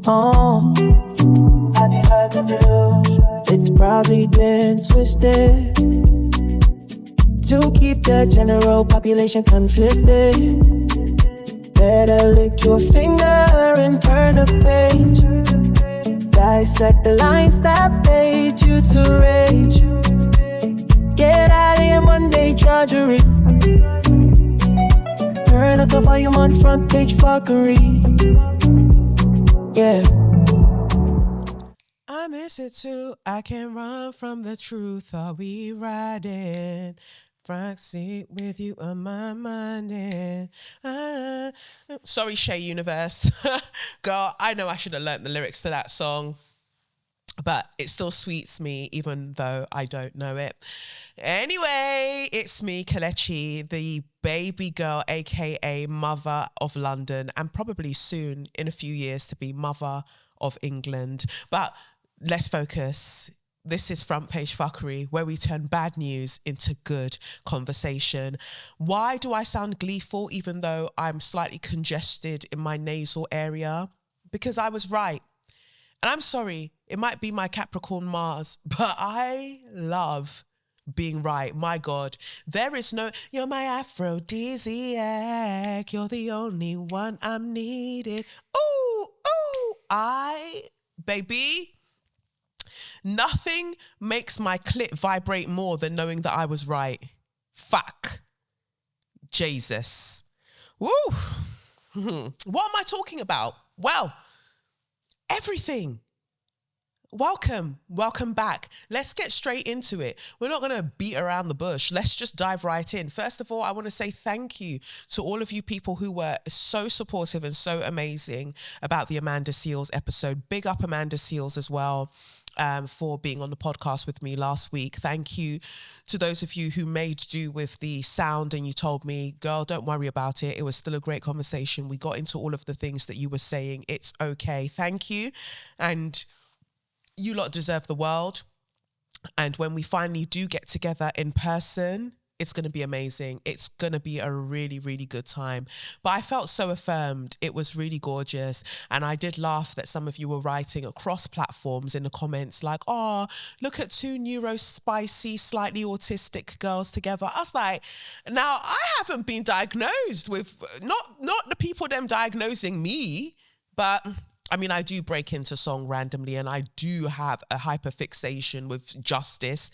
Oh, have you heard the news? It's probably been twisted to keep the general population conflicted. Better lick your finger and turn the page. Dissect the lines that made you to rage. Get out of your Monday drudgery. Turn up the volume on front page fuckery. Yeah. I miss it too. I can't run from the truth. Are we riding? Front seat with you on my mind. And sorry, Shay Universe. Girl, I know I should have learnt the lyrics to that song, but it still sweets me even though I don't know it. Anyway, it's me, Kelechi, the baby girl, aka mother of London, and probably soon in a few years to be mother of England. But let's focus. This is Front Page Fuckery, where we turn bad news into good conversation. Why do I sound gleeful even though I'm slightly congested in my nasal area? Because I was right. And I'm sorry, it might be my Capricorn Mars, but I love being right. My God, there is no, you're my aphrodisiac. You're the only one I'm needed. Ooh, baby, nothing makes my clit vibrate more than knowing that I was right. Fuck. Jesus. Woo. What am I talking about? Well, everything. Welcome back. Let's get straight into it. We're not going to beat around the bush. Let's just dive right in. First of all, I want to say thank you to all of you people who were so supportive and so amazing about the Amanda Seals episode. Big up Amanda Seals as well. For being on the podcast with me last week. Thank you to those of you who made do with the sound and you told me, girl, don't worry about it. It was still a great conversation. We got into all of the things that you were saying. It's okay. Thank you. And you lot deserve the world. And when we finally do get together in person, it's going to be amazing. It's going to be a really, really good time. But I felt so affirmed. It was really gorgeous. And I did laugh that some of you were writing across platforms in the comments like, oh, look at two neurospicy, slightly autistic girls together. I was like, now I haven't been diagnosed with, not the people them diagnosing me, but I mean, I do break into song randomly and I do have a hyperfixation with justice.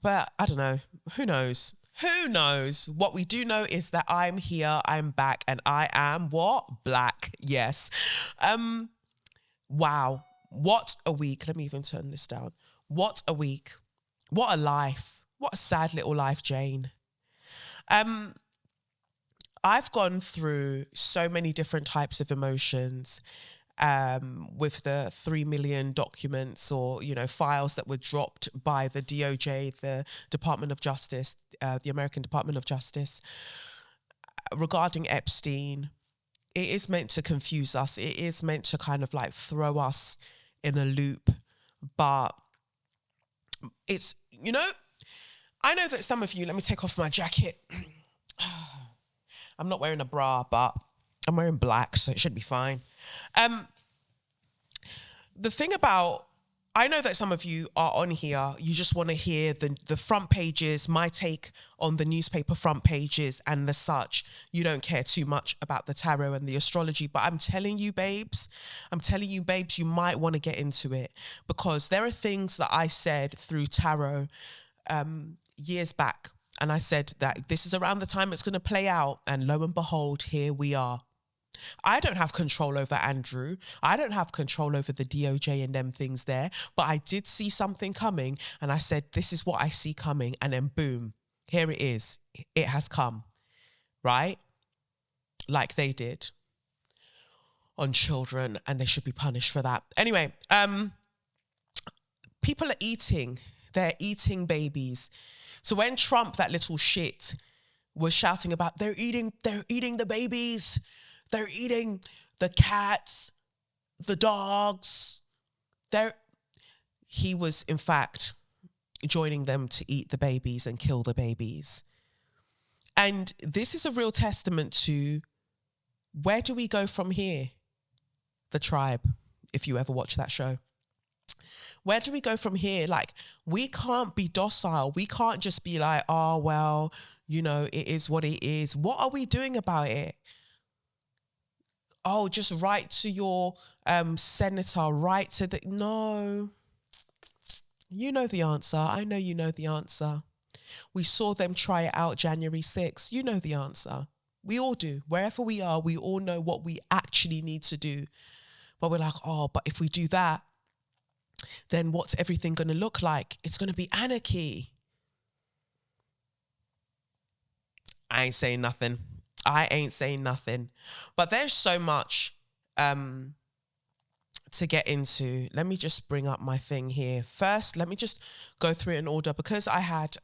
But I don't know. Who knows? Who knows? What we do know is that I'm here, I'm back, and I am what? Black. Yes. Wow. What a week. Let me even turn this down. What a week. What a life. What a sad little life, Jane. I've gone through so many different types of emotions with the 3 million documents or, files that were dropped by the DOJ, the Department of Justice, the American Department of Justice, regarding Epstein. It is meant to confuse us. It is meant to kind of like throw us in a loop. But it's, I know that some of you, let me take off my jacket. I'm not wearing a bra, but I'm wearing black, so it should be fine. The thing about, I know that some of you are on here, you just want to hear the front pages, my take on the newspaper front pages and the such. You don't care too much about the tarot and the astrology, but I'm telling you, babes, you might want to get into it because there are things that I said through tarot years back. And I said that this is around the time it's going to play out. And lo and behold, here we are. I don't have control over Andrew. I don't have control over the DOJ and them things there. But I did see something coming. And I said, this is what I see coming. And then boom, here it is. It has come. Right? Like they did on children. And they should be punished for that. Anyway, people are eating. They're eating babies. So when Trump, that little shit, was shouting about they're eating the babies, they're eating the cats, the dogs, he was in fact joining them to eat the babies and kill the babies. And this is a real testament to where do we go from here? The Tribe, if you ever watch that show. Where do we go from here? Like, we can't be docile. We can't just be like, oh, well, you know, it is what it is. What are we doing about it? Oh, just write to your senator, write to the... No. You know the answer. I know you know the answer. We saw them try it out January 6th. You know the answer. We all do. Wherever we are, we all know what we actually need to do. But we're like, oh, but if we do that, then what's everything going to look like? It's going to be anarchy. I ain't saying nothing. But there's so much to get into. Let me just bring up my thing here. First, let me just go through it in order. Because I had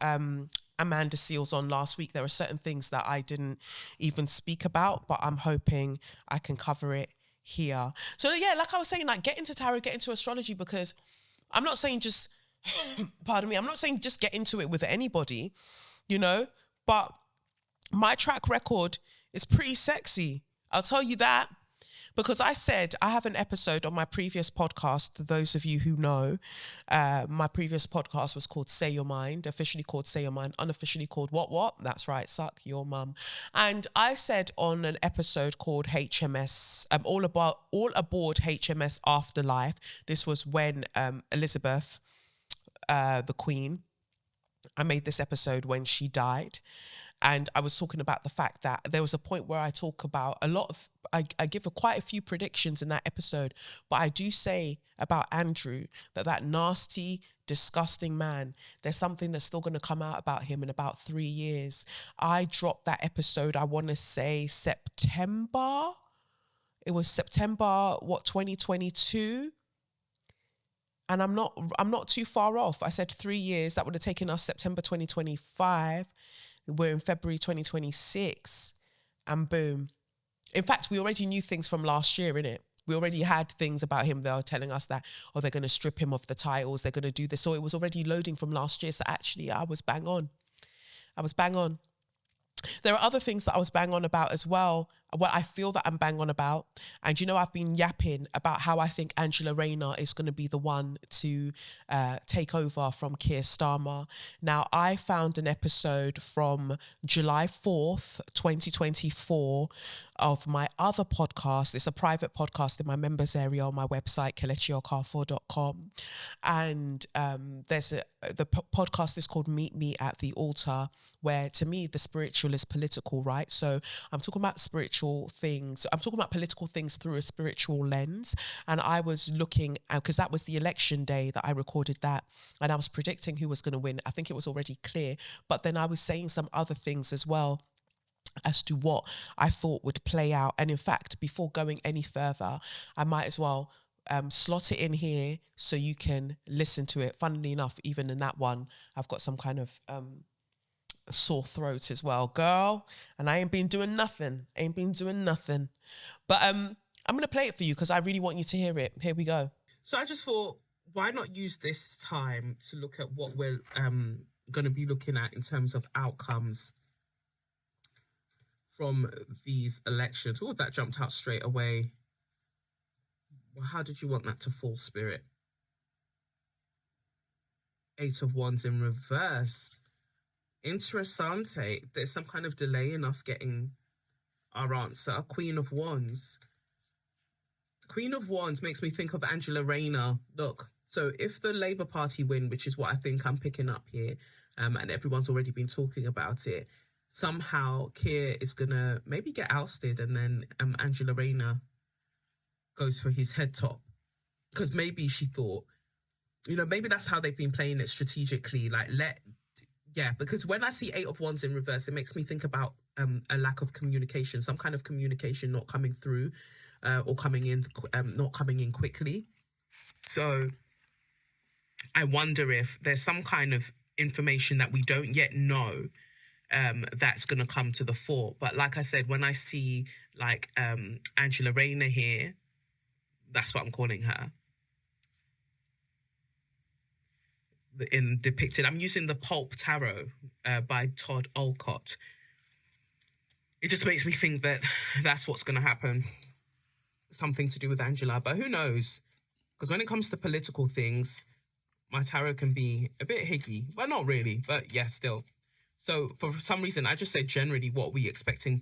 Amanda Seals on last week, there are certain things that I didn't even speak about, but I'm hoping I can cover it here. So yeah, like I was saying, like, get into tarot, get into astrology, because I'm not saying just, pardon me, I'm not saying just get into it with anybody, you know, but my track record is pretty sexy. I'll tell you that. Because I said, I have an episode on my previous podcast, those of you who know, my previous podcast was called Say Your Mind, officially called Say Your Mind, unofficially called What? That's right, suck your mum. And I said on an episode called HMS, all aboard HMS Afterlife, this was when Elizabeth, the Queen, I made this episode when she died. And I was talking about the fact that there was a point where I talk about I give quite a few predictions in that episode, but I do say about Andrew that nasty, disgusting man, there's something that's still going to come out about him in about 3 years. I dropped that episode, I want to say September. It was September, 2022? And I'm not too far off. I said 3 years. That would have taken us September 2025. We're in February 2026, and boom. In fact, we already knew things from last year, innit? We already had things about him that were telling us that, oh, they're going to strip him of the titles, they're going to do this. So it was already loading from last year. So actually, I was bang on. There are other things that I was bang on about as well, what I feel that I'm bang on about. And, you know, I've been yapping about how I think Angela Rayner is going to be the one to take over from Keir Starmer. Now, I found an episode from July 4th, 2024 of my other podcast. It's a private podcast in my members area on my website, kelechiokafo.com. And the podcast is called Meet Me at the Altar, where to me, the spiritual is political, right? So I'm talking about spiritual things. I'm talking about political things through a spiritual lens. And I was looking, because that was the election day that I recorded that, and I was predicting who was going to win. I think it was already clear. But then I was saying some other things as well as to what I thought would play out. And in fact, before going any further, I might as well slot it in here so you can listen to it. Funnily enough, even in that one, I've got some kind of sore throat as well, girl, and I ain't been doing nothing. But I'm gonna play it for you because I really want you to hear it. Here we go. So I just thought, why not use this time to look at what we're gonna be looking at in terms of outcomes from these elections. Oh, that jumped out straight away. Well, how did you want that to fall, Spirit? 8 of Wands in reverse. Interessante. There's some kind of delay in us getting our answer. Queen of Wands. Queen of Wands makes me think of Angela Rayner. Look, so if the Labour Party win, which is what I think I'm picking up here, and everyone's already been talking about it, somehow Keir is going to maybe get ousted, and then Angela Rayner goes for his head top. Because maybe she thought, you know, maybe that's how they've been playing it strategically. Like, because when I see 8 of Wands in reverse, it makes me think about a lack of communication, some kind of communication not coming through or coming in, not coming in quickly. So I wonder if there's some kind of information that we don't yet know that's going to come to the fore. But like I said, when I see like Angela Rayner here, that's what I'm calling her. In depicted, I'm using the Pulp Tarot by Todd Olcott. it just makes me think that that's what's going to happen. Something to do with Angela, but who knows? Because when it comes to political things, my tarot can be a bit higgy, but not really, but yeah, still. So for some reason, I just said generally what we expecting,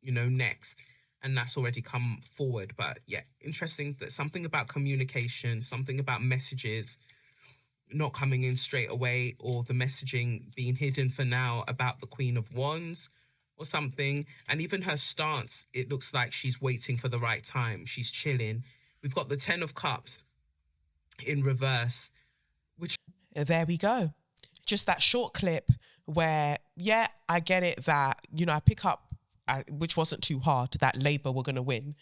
next. And that's already come forward. But yeah, interesting that something about communication, something about messages not coming in straight away, or the messaging being hidden for now about the Queen of Wands or something. And even her stance, it looks like she's waiting for the right time. She's chilling. We've got the 10 of Cups in reverse, which... There we go. Just that short clip where, yeah, I get it that, I pick up, which wasn't too hard, that Labour were going to win.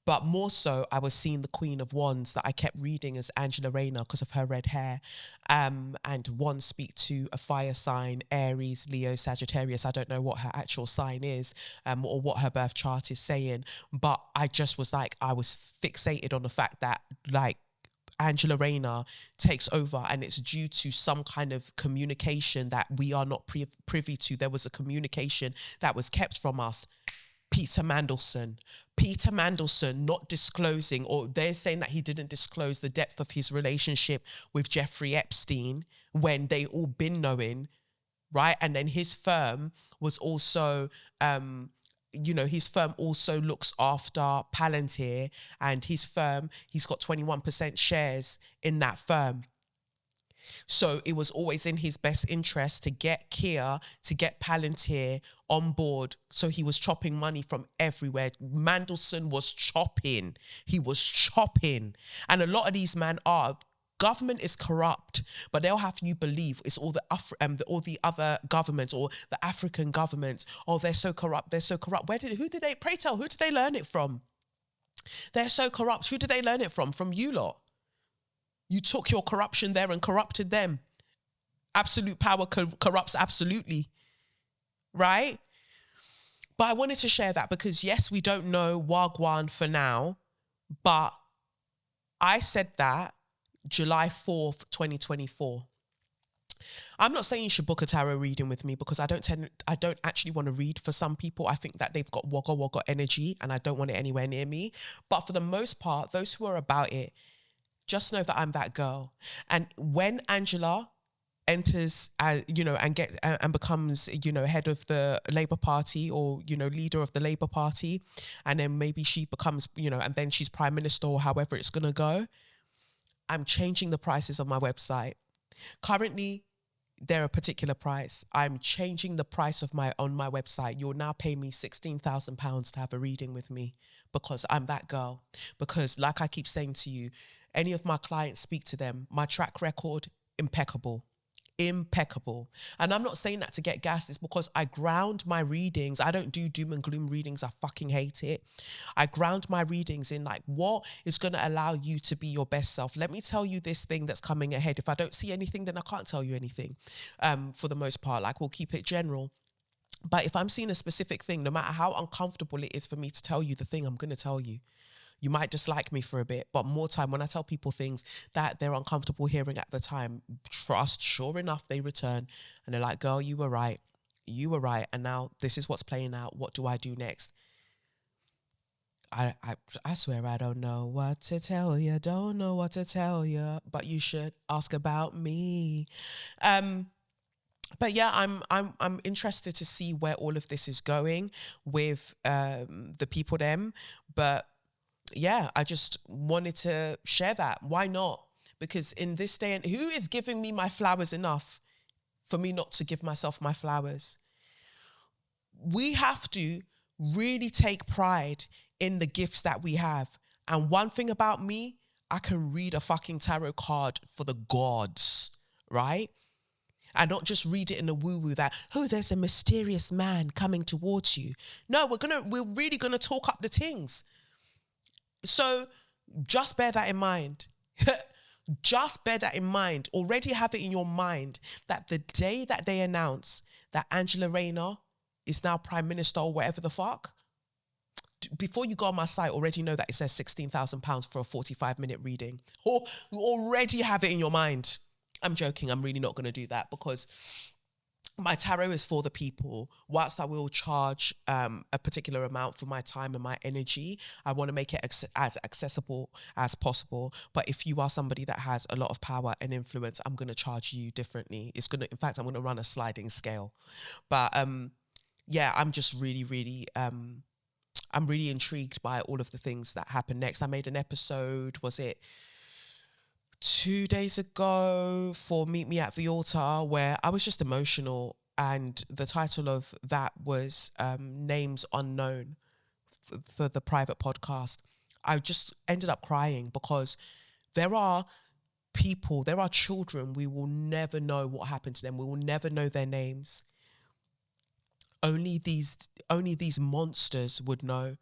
But more so, I was seeing the Queen of Wands that I kept reading as Angela Rayner because of her red hair. And wands speak to a fire sign, Aries, Leo, Sagittarius. I don't know what her actual sign is, or what her birth chart is saying. But I just was like, I was fixated on the fact that, like, Angela Rayner takes over, and it's due to some kind of communication that we are not privy to. There was a communication that was kept from us. Peter Mandelson not disclosing, or they're saying that he didn't disclose the depth of his relationship with Jeffrey Epstein when they all been knowing, right? And then his firm was also... his firm also looks after Palantir, and his firm, he's got 21% shares in that firm. So it was always in his best interest to get Kia, to get Palantir on board. So he was chopping money from everywhere. Mandelson was chopping. He was chopping. And a lot of these men are... Government is corrupt, but they'll have you believe it's all all the other governments, or the African governments. Oh, they're so corrupt. They're so corrupt. Who did they learn it from? They're so corrupt. Who did they learn it from? From you lot. You took your corruption there and corrupted them. Absolute power corrupts absolutely, right? But I wanted to share that because yes, we don't know Wagwan for now, but I said that July 4th, 2024. I'm not saying you should book a tarot reading with me because I don't actually want to read for some people. I think that they've got wogga energy and I don't want it anywhere near me. But for the most part, those who are about it, just know that I'm that girl. And when Angela enters, and becomes, head of the Labour Party, or, leader of the Labour Party, and then maybe she becomes, and then she's Prime Minister, or however it's going to go, I'm changing the prices on my website. Currently, they're a particular price. I'm changing the price on my website. You'll now pay me £16,000 to have a reading with me because I'm that girl. Because like I keep saying to you, any of my clients, speak to them. My track record, impeccable. And I'm not saying that to get gas. It's because I ground my readings. I don't do doom and gloom readings. I fucking hate it. I ground my readings in like what is going to allow you to be your best self. Let me tell you this thing that's coming ahead. If I don't see anything, then I can't tell you anything. For the most part, like we'll keep it general. But if I'm seeing a specific thing, no matter how uncomfortable it is for me to tell you the thing, I'm going to tell you. You might dislike me for a bit, but more time when I tell people things that they're uncomfortable hearing at the time, trust, sure enough, they return and they're like, girl, you were right. You were right. And now this is what's playing out. What do I do next? I swear I don't know what to tell you. Don't know what to tell you, but you should ask about me. But yeah, I'm interested to see where all of this is going with the people them. But yeah, I just wanted to share that. Why not? Because in this day, and who is giving me my flowers enough for me not to give myself my flowers? We have to really take pride in the gifts that we have. And one thing about me, I can read a fucking tarot card for the gods, right? And not just read it in a woo-woo that, oh, there's a mysterious man coming towards you. No, we're really gonna talk up the things. So just bear that in mind. Just bear that in mind. Already have it in your mind that the day that they announce that Angela Rayner is now Prime Minister or whatever the fuck, before you go on my site, already know that it says £16,000 for a 45-minute reading. Or you already have it in your mind. I'm joking. I'm really not going to do that because my tarot is for the people. Whilst I will charge a particular amount for my time and my energy, I want to make it as accessible as possible. But if you are somebody that has a lot of power and influence, I'm going to charge you differently. In fact, I'm going to run a sliding scale. But yeah, I'm just really, I'm really intrigued by all of the things that happen next. I made an episode, was it 2 days ago, for Meet Me at the Altar, where I was just emotional, and the title of that was Names Unknown for the private podcast. I just ended up crying because there are people, there are children, we will never know what happened to them. We will never know their names. Only these monsters would know,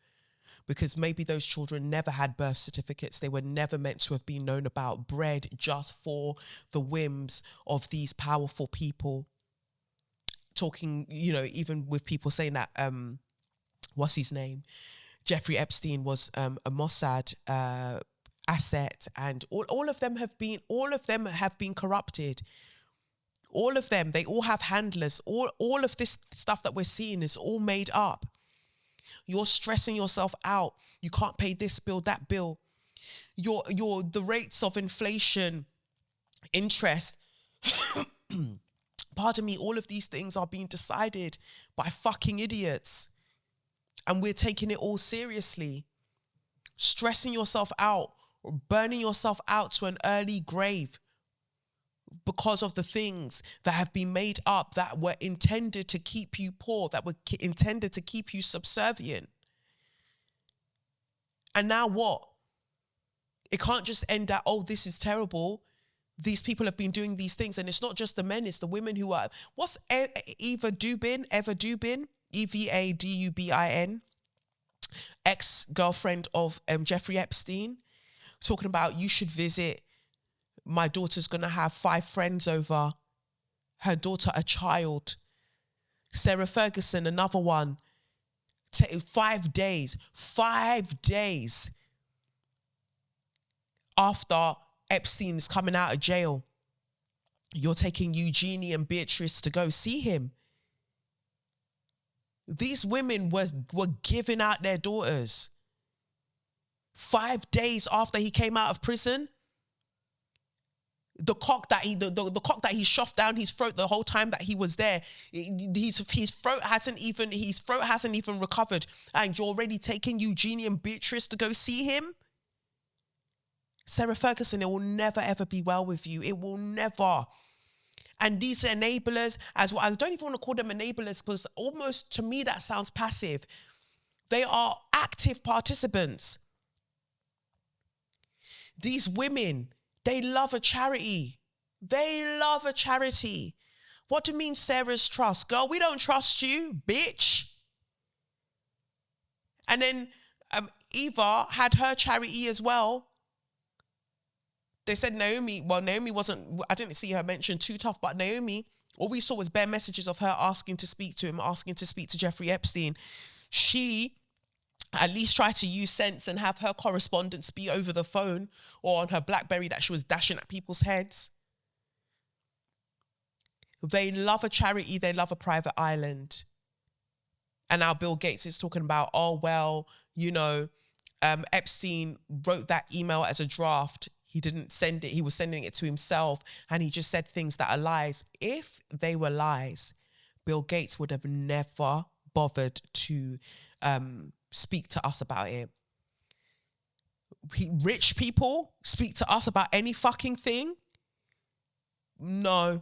because maybe those children never had birth certificates. They were never meant to have been known about, bred just for the whims of these powerful people. Talking, you know, even with people saying that, what's his name? Jeffrey Epstein was a Mossad asset, and all of them have been corrupted. All of them, they all have handlers. All of this stuff that we're seeing is all made up. You're stressing yourself out. You can't pay this bill, that bill. The rates of inflation, interest, pardon me, all of these things are being decided by fucking idiots. And we're taking it all seriously. Stressing yourself out, or burning yourself out to an early grave because of the things that have been made up, that were intended to keep you poor, that were intended to keep you subservient. And now what? It can't just end at, oh, this is terrible. These people have been doing these things. And it's not just the men, it's the women who are... What's Eva Dubin? Evadubin, ex-girlfriend of Jeffrey Epstein, talking about, you should visit. My daughter's going to have 5 friends over. Her daughter, a child. Sarah Ferguson, another one. 5 days after Epstein is coming out of jail, you're taking Eugenie and Beatrice to go see him. These women were giving out their daughters. 5 days after he came out of prison. The cock that he shoved down his throat the whole time that he was there, his throat hasn't even recovered, and you're already taking Eugenie and Beatrice to go see him. Sarah Ferguson, it will never ever be well with you. It will never. And these enablers, as well, I don't even want to call them enablers, because almost to me that sounds passive. They are active participants. These women, they love a charity. They love a charity. What do you mean Sarah's trust? Girl, we don't trust you, bitch. And then Eva had her charity as well. They said Naomi wasn't, I didn't see her mention Too Tough, but Naomi, all we saw was bare messages of her asking to speak to him, asking to speak to Jeffrey Epstein. She at least try to use sense and have her correspondence be over the phone or on her BlackBerry that she was dashing at people's heads. They love a charity. They love a private island. And now Bill Gates is talking about, oh, well, you know, Epstein wrote that email as a draft. He didn't send it. He was sending it to himself. And he just said things that are lies. If they were lies, Bill Gates would have never bothered to speak to us about it. Rich people speak to us about any fucking thing? No.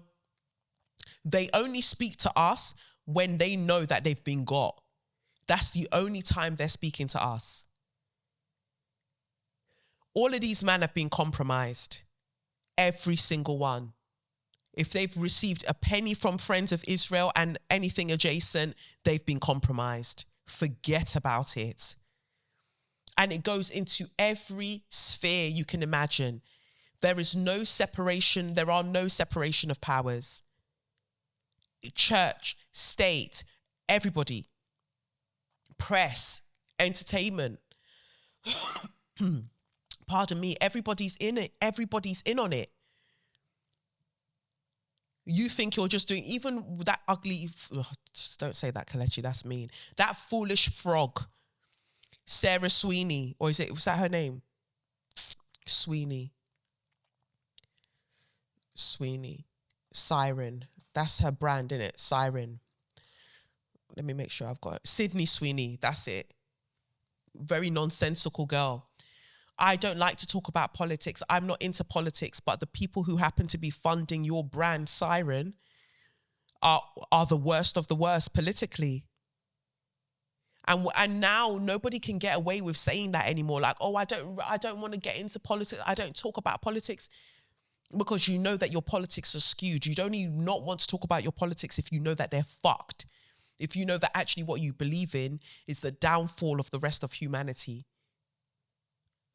They only speak to us when they know that they've been got. That's the only time they're speaking to us. All of these men have been compromised. Every single one. If they've received a penny from Friends of Israel and anything adjacent, they've been compromised. Forget about it. And it goes into every sphere you can imagine. There is no separation. There are no separation of powers. Church, state, everybody. Press, entertainment. Pardon me, everybody's in it. Everybody's in on it. You think you're just doing, even that ugly, don't say that, Kelechi, that's mean. That foolish frog, Sarah Sweeney, or was that her name? Sweeney. Siren. That's her brand, innit? Siren. Let me make sure I've got it. Sydney Sweeney, that's it. Very nonsensical girl. I don't like to talk about politics. I'm not into politics, but the people who happen to be funding your brand, Siren, are the worst of the worst politically. And now nobody can get away with saying that anymore. Like, oh, I don't want to get into politics. I don't talk about politics, because you know that your politics are skewed. You don't even not want to talk about your politics if you know that they're fucked. If you know that actually what you believe in is the downfall of the rest of humanity.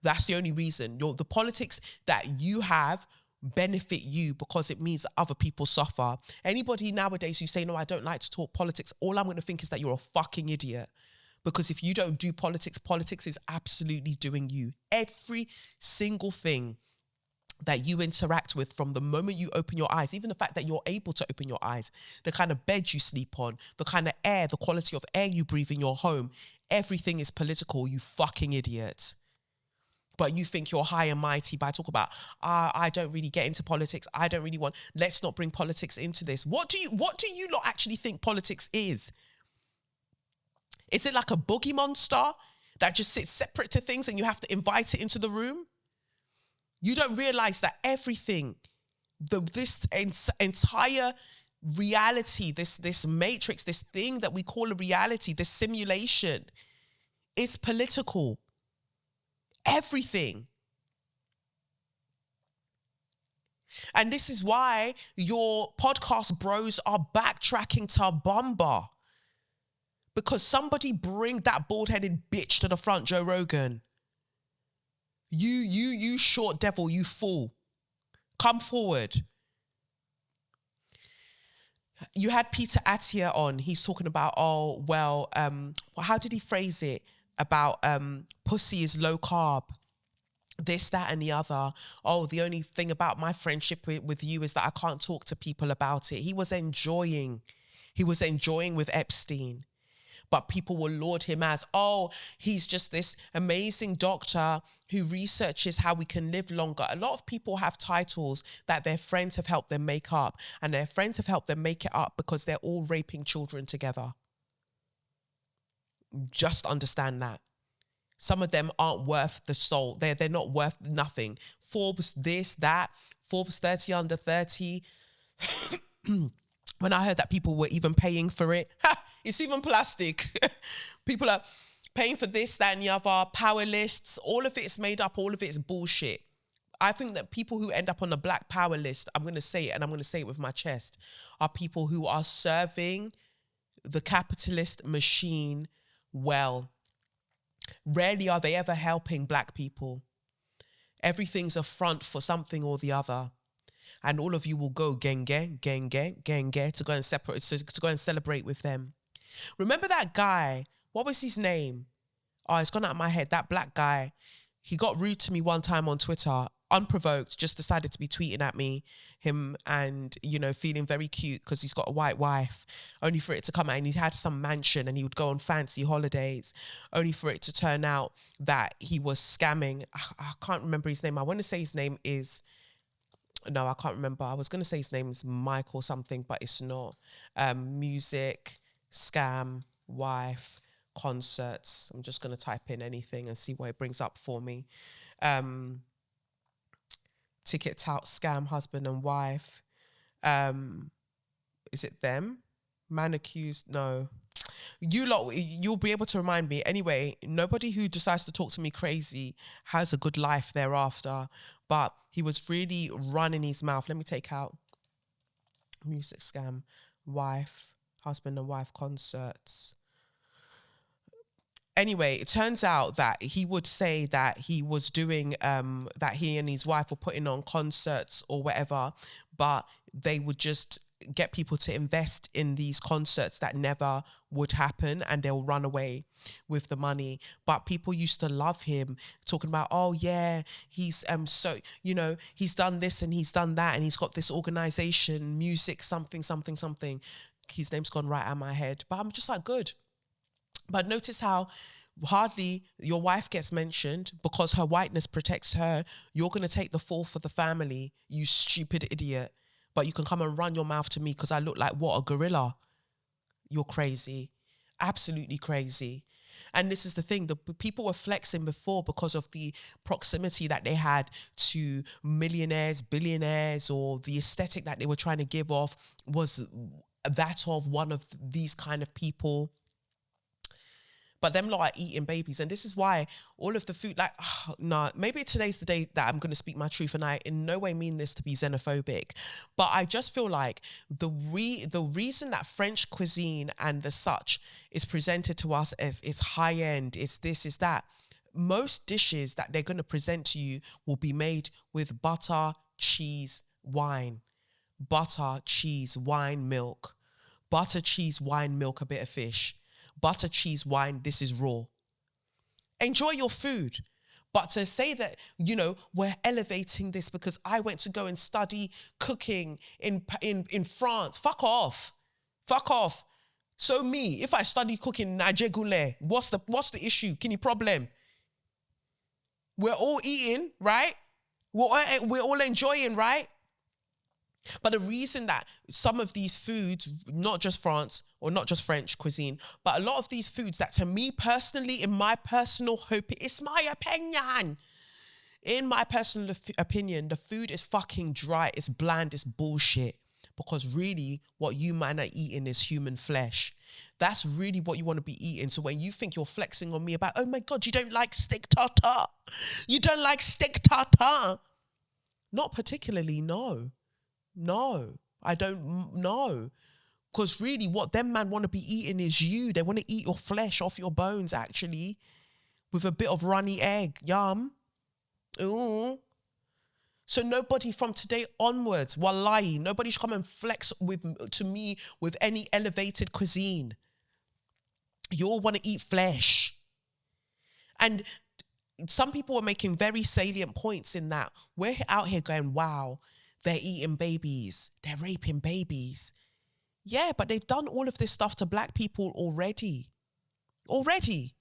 That's the only reason. The politics that you have benefit you because it means that other people suffer. Anybody nowadays who say, no, I don't like to talk politics, all I'm going to think is that you're a fucking idiot. Because if you don't do politics, politics is absolutely doing you. Every single thing that you interact with from the moment you open your eyes, even the fact that you're able to open your eyes, the kind of bed you sleep on, the kind of air, the quality of air you breathe in your home, everything is political, you fucking idiot. But you think you're high and mighty by talking about, I don't really get into politics. I don't really want, let's not bring politics into this. What do you lot actually think politics is? Is it like a boogie monster that just sits separate to things and you have to invite it into the room? You don't realize that everything, this entire reality, this matrix, this thing that we call a reality, this simulation, is political. Everything. And this is why your podcast bros are backtracking to Bumba. Because somebody bring that bald-headed bitch to the front, Joe Rogan. You short devil, you fool. Come forward. You had Peter Attia on. He's talking about, how did he phrase it? About pussy is low carb, this, that, and the other. Oh, the only thing about my friendship with you is that I can't talk to people about it. He was enjoying with Epstein. But people will laud him as, oh, he's just this amazing doctor who researches how we can live longer. A lot of people have titles that their friends have helped them make up, and their friends have helped them make it up because they're all raping children together. Just understand that. Some of them aren't worth the soul. They're not worth nothing. Forbes this, that, Forbes 30 under 30. When I heard that people were even paying for it, it's even plastic. People are paying for this, that, and the other, power lists, all of it's made up, all of it's bullshit. I think that people who end up on the black power list, I'm going to say it, and I'm going to say it with my chest, are people who are serving the capitalist machine well. Rarely are they ever helping black people. Everything's a front for something or the other. And all of you will go gang, to go and separate, to go and celebrate with them. Remember that guy? What was his name? Oh, it's gone out of my head. That black guy. He got rude to me one time on Twitter, unprovoked, just decided to be tweeting at me, him, and, feeling very cute because he's got a white wife, only for it to come out and he had some mansion and he would go on fancy holidays, only for it to turn out that he was scamming. I can't remember his name. I want to say his name is... No, I can't remember. I was going to say his name is Mike or something, but it's not. Music, scam, wife, concerts. I'm just going to type in anything and see what it brings up for me. Ticket tout, scam, husband and wife. Is it them? Man accused? No. You lot, you'll be able to remind me. Anyway, nobody who decides to talk to me crazy has a good life thereafter. But he was really running his mouth. Let me take out music, scam, wife, husband and wife, concerts. Anyway, it turns out that he would say that he was doing, that he and his wife were putting on concerts or whatever, but they would just get people to invest in these concerts that never would happen, and they'll run away with the money. But people used to love him, talking about, oh yeah, he's so, you know, he's done this and he's done that, and he's got this organization, music something something something. His name's gone right out of my head, but I'm just like, good. But notice how hardly your wife gets mentioned because her whiteness protects her. You're going to take the fall for the family, you stupid idiot. But you can come and run your mouth to me because I look like what, a gorilla? You're crazy. Absolutely crazy. And this is the thing, the people were flexing before because of the proximity that they had to millionaires, billionaires, or the aesthetic that they were trying to give off was that of one of these kind of people. But them lot are eating babies. And this is why all of the food, like, maybe today's the day that I'm going to speak my truth, and I in no way mean this to be xenophobic. But I just feel like the reason that French cuisine and the such is presented to us as it's high end, it's this, is that, most dishes that they're going to present to you will be made with butter, cheese, wine. Butter, cheese, wine, milk. Butter, cheese, wine, milk, a bit of fish. Butter, cheese, wine, this is raw. Enjoy your food. But to say that, you know, we're elevating this because I went to go and study cooking in France, fuck off. Fuck off. So me, if I study cooking in Nigeria, what's the issue? Any problem? We're all eating, right? We're all enjoying, right? But the reason that some of these foods, not just France or not just French cuisine, but a lot of these foods that, to me personally, in my personal hope, it's my opinion. In my personal opinion, the food is fucking dry, it's bland, it's bullshit. Because really, what you man are eating is human flesh. That's really what you want to be eating. So when you think you're flexing on me about, oh my God, you don't like steak tartare. You don't like steak tartare. Not particularly, no. No, I don't know. Because really what them man want to be eating is you. They want to eat your flesh off your bones, actually, with a bit of runny egg. Yum. Ooh. So nobody from today onwards, wallahi, nobody should come and flex to me with any elevated cuisine. You all want to eat flesh. And some people are making very salient points in that. We're out here going, wow, they're eating babies. They're raping babies. Yeah, but they've done all of this stuff to black people already. Already.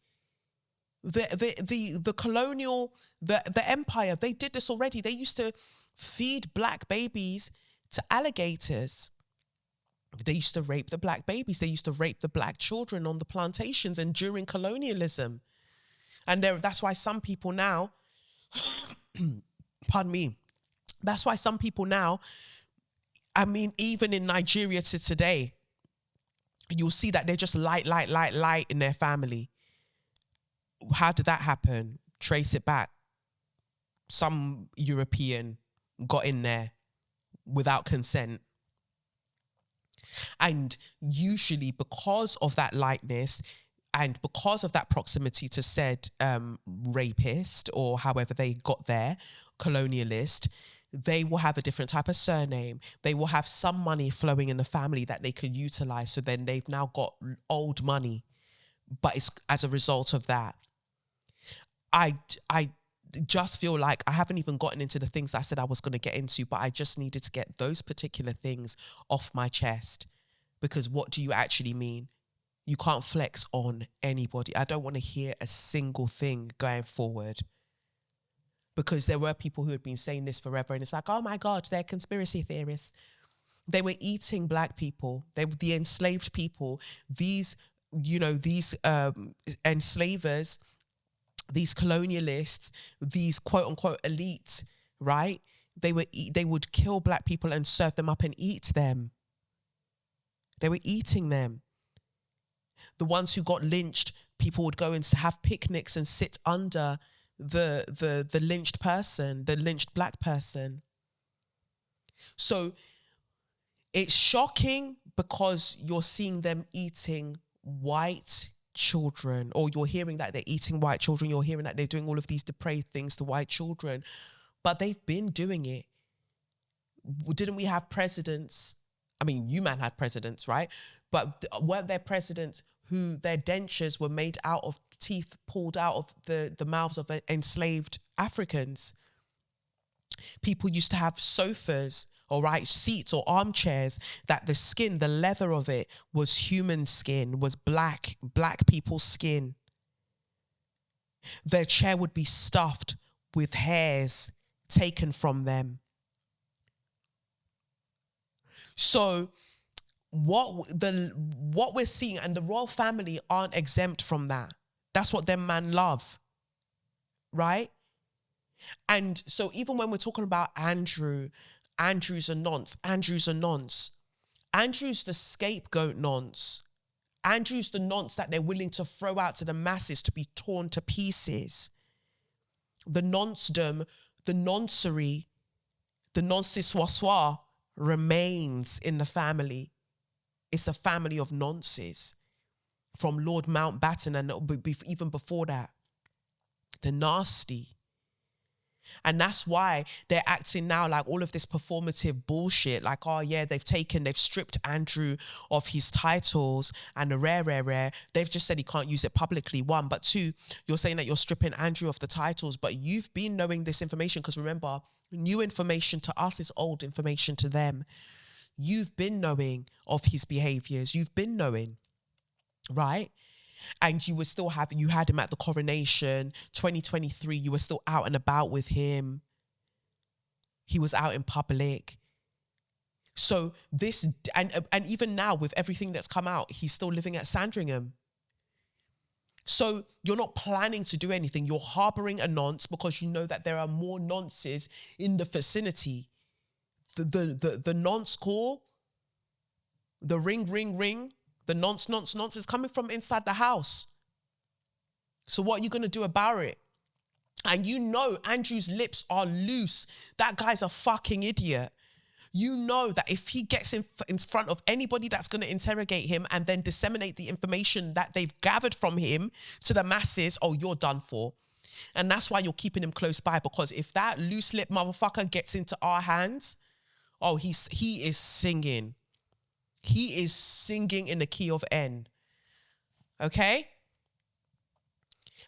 The colonial, the empire, they did this already. They used to feed black babies to alligators. They used to rape the black babies. They used to rape the black children on the plantations and during colonialism. And that's why some people now, pardon me, that's why some people now, I mean, even in Nigeria to today, you'll see that they're just light in their family. How did that happen? Trace it back. Some European got in there without consent. And usually because of that lightness and because of that proximity to said rapist, or however they got there, colonialist, they will have a different type of surname. They will have some money flowing in the family that they could utilize. So then they've now got old money. But it's as a result of that. I just feel like I haven't even gotten into the things I said I was going to get into, but I just needed to get those particular things off my chest. Because what do you actually mean? You can't flex on anybody. I don't want to hear a single thing going forward. Because there were people who had been saying this forever, and it's like, oh my God, they're conspiracy theorists. They were eating black people. They were the enslaved people. These, these enslavers, these colonialists, these quote unquote elite, right? They would kill black people and serve them up and eat them. They were eating them. The ones who got lynched, people would go and have picnics and sit under the lynched person, the lynched black person. So it's shocking because you're seeing them eating white children, or you're hearing that they're eating white children, you're hearing that they're doing all of these depraved things to white children, but they've been doing it. Didn't we have presidents I mean, you man had presidents, right? But weren't there presidents who their dentures were made out of teeth pulled out of the mouths of enslaved Africans? People used to have sofas, all right, seats or armchairs that the skin, the leather of it was human skin, was black people's skin. Their chair would be stuffed with hairs taken from them. So what we're seeing, and the royal family aren't exempt from that. That's what them man love, right? And so even when we're talking about Andrew's a nonce. Andrew's the scapegoat nonce. Andrew's the nonce that they're willing to throw out to the masses to be torn to pieces. The noncedom, the noncery, the noncissoir remains in the family. It's a family of nonces from Lord Mountbatten and even before that. The nasty. And that's why they're acting now like all of this performative bullshit. Like, oh yeah, they've stripped Andrew of his titles and the rare. They've just said he can't use it publicly, one. But two, you're saying that you're stripping Andrew of the titles, but you've been knowing this information because remember, new information to us is old information to them. You've been knowing of his behaviors. You've been knowing, right? And you had him at the coronation, 2023, you were still out and about with him. He was out in public. So this, and even now with everything that's come out, he's still living at Sandringham. So you're not planning to do anything. You're harboring a nonce because you know that there are more nonces in the vicinity. The nonce call, the ring, the nonce is coming from inside the house. So what are you going to do about it? And you know Andrew's lips are loose. That guy's a fucking idiot. You know that if he gets in front of anybody that's going to interrogate him and then disseminate the information that they've gathered from him to the masses, oh, you're done for. And that's why you're keeping him close by, because if that loose-lipped motherfucker gets into our hands, oh, he is singing. He is singing in the key of N. Okay?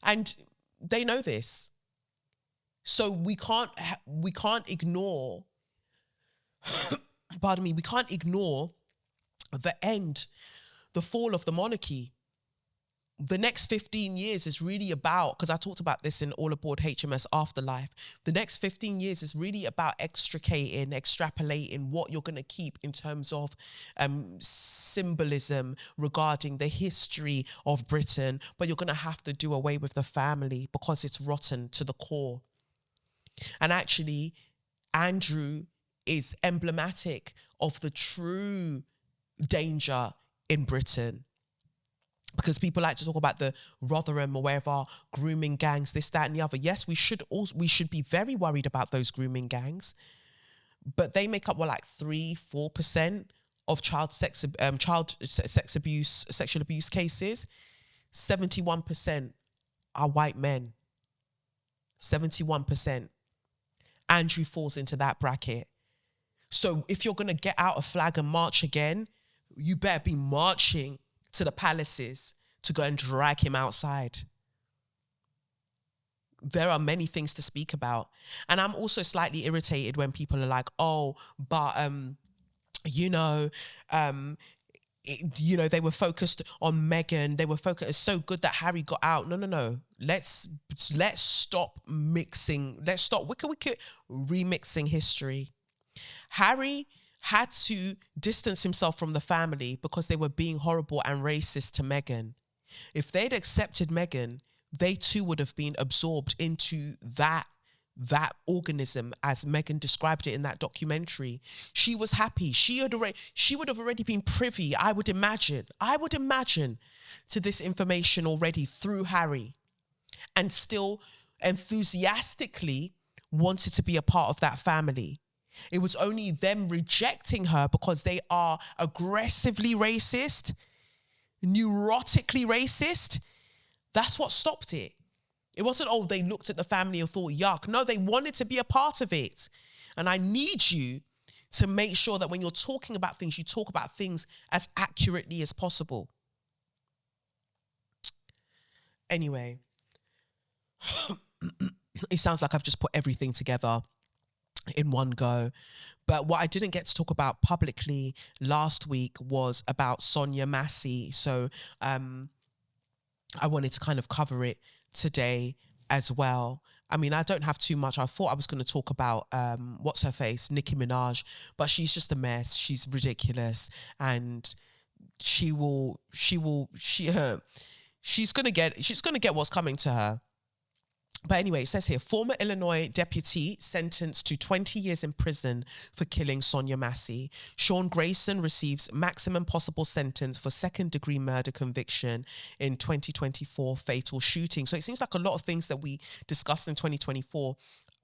And they know this. So we can't ignore, pardon me, we can't ignore the fall of the monarchy. The next 15 years is really about, because I talked about this in All Aboard HMS Afterlife, the next 15 years is really about extrapolating what you're going to keep in terms of symbolism regarding the history of Britain, but you're going to have to do away with the family because it's rotten to the core. And actually, Andrew is emblematic of the true danger in Britain. Because people like to talk about the Rotherham or wherever, grooming gangs, this, that, and the other. Yes, we should be very worried about those grooming gangs, but they make up 3-4% of child sex abuse, sexual abuse cases. 71% are white men. 71%. Andrew falls into that bracket. So if you're gonna get out a flag and march again, you better be marching to the palaces to go and drag him outside. There are many things to speak about. And I'm also slightly irritated when people are like, oh, but, they were focused on Meghan. They were focused, it's so good that Harry got out. No. Let's stop mixing. Let's stop wicked remixing history. Harry had to distance himself from the family because they were being horrible and racist to Meghan. If they'd accepted Meghan, they too would have been absorbed into that organism as Meghan described it in that documentary. She was happy. She would have already been privy, I would imagine, to this information already through Harry, and still enthusiastically wanted to be a part of that family. It was only them rejecting her because they are aggressively racist, neurotically racist. That's what stopped it. It wasn't, oh, they looked at the family and thought, yuck. No, they wanted to be a part of it. And I need you to make sure that when you're talking about things, you talk about things as accurately as possible. Anyway, it sounds like I've just put everything together in one go. But what I didn't get to talk about publicly last week was about Sonia Massey. So I wanted to kind of cover it today as well. I mean, I don't have too much. I thought I was going to talk about what's her face, Nicki Minaj, but she's just a mess. She's ridiculous, and she's gonna get what's coming to her. But anyway, it says here, former Illinois deputy sentenced to 20 years in prison for killing Sonia Massey. Sean Grayson receives maximum possible sentence for second-degree murder conviction in 2024 fatal shooting. So it seems like a lot of things that we discussed in 2024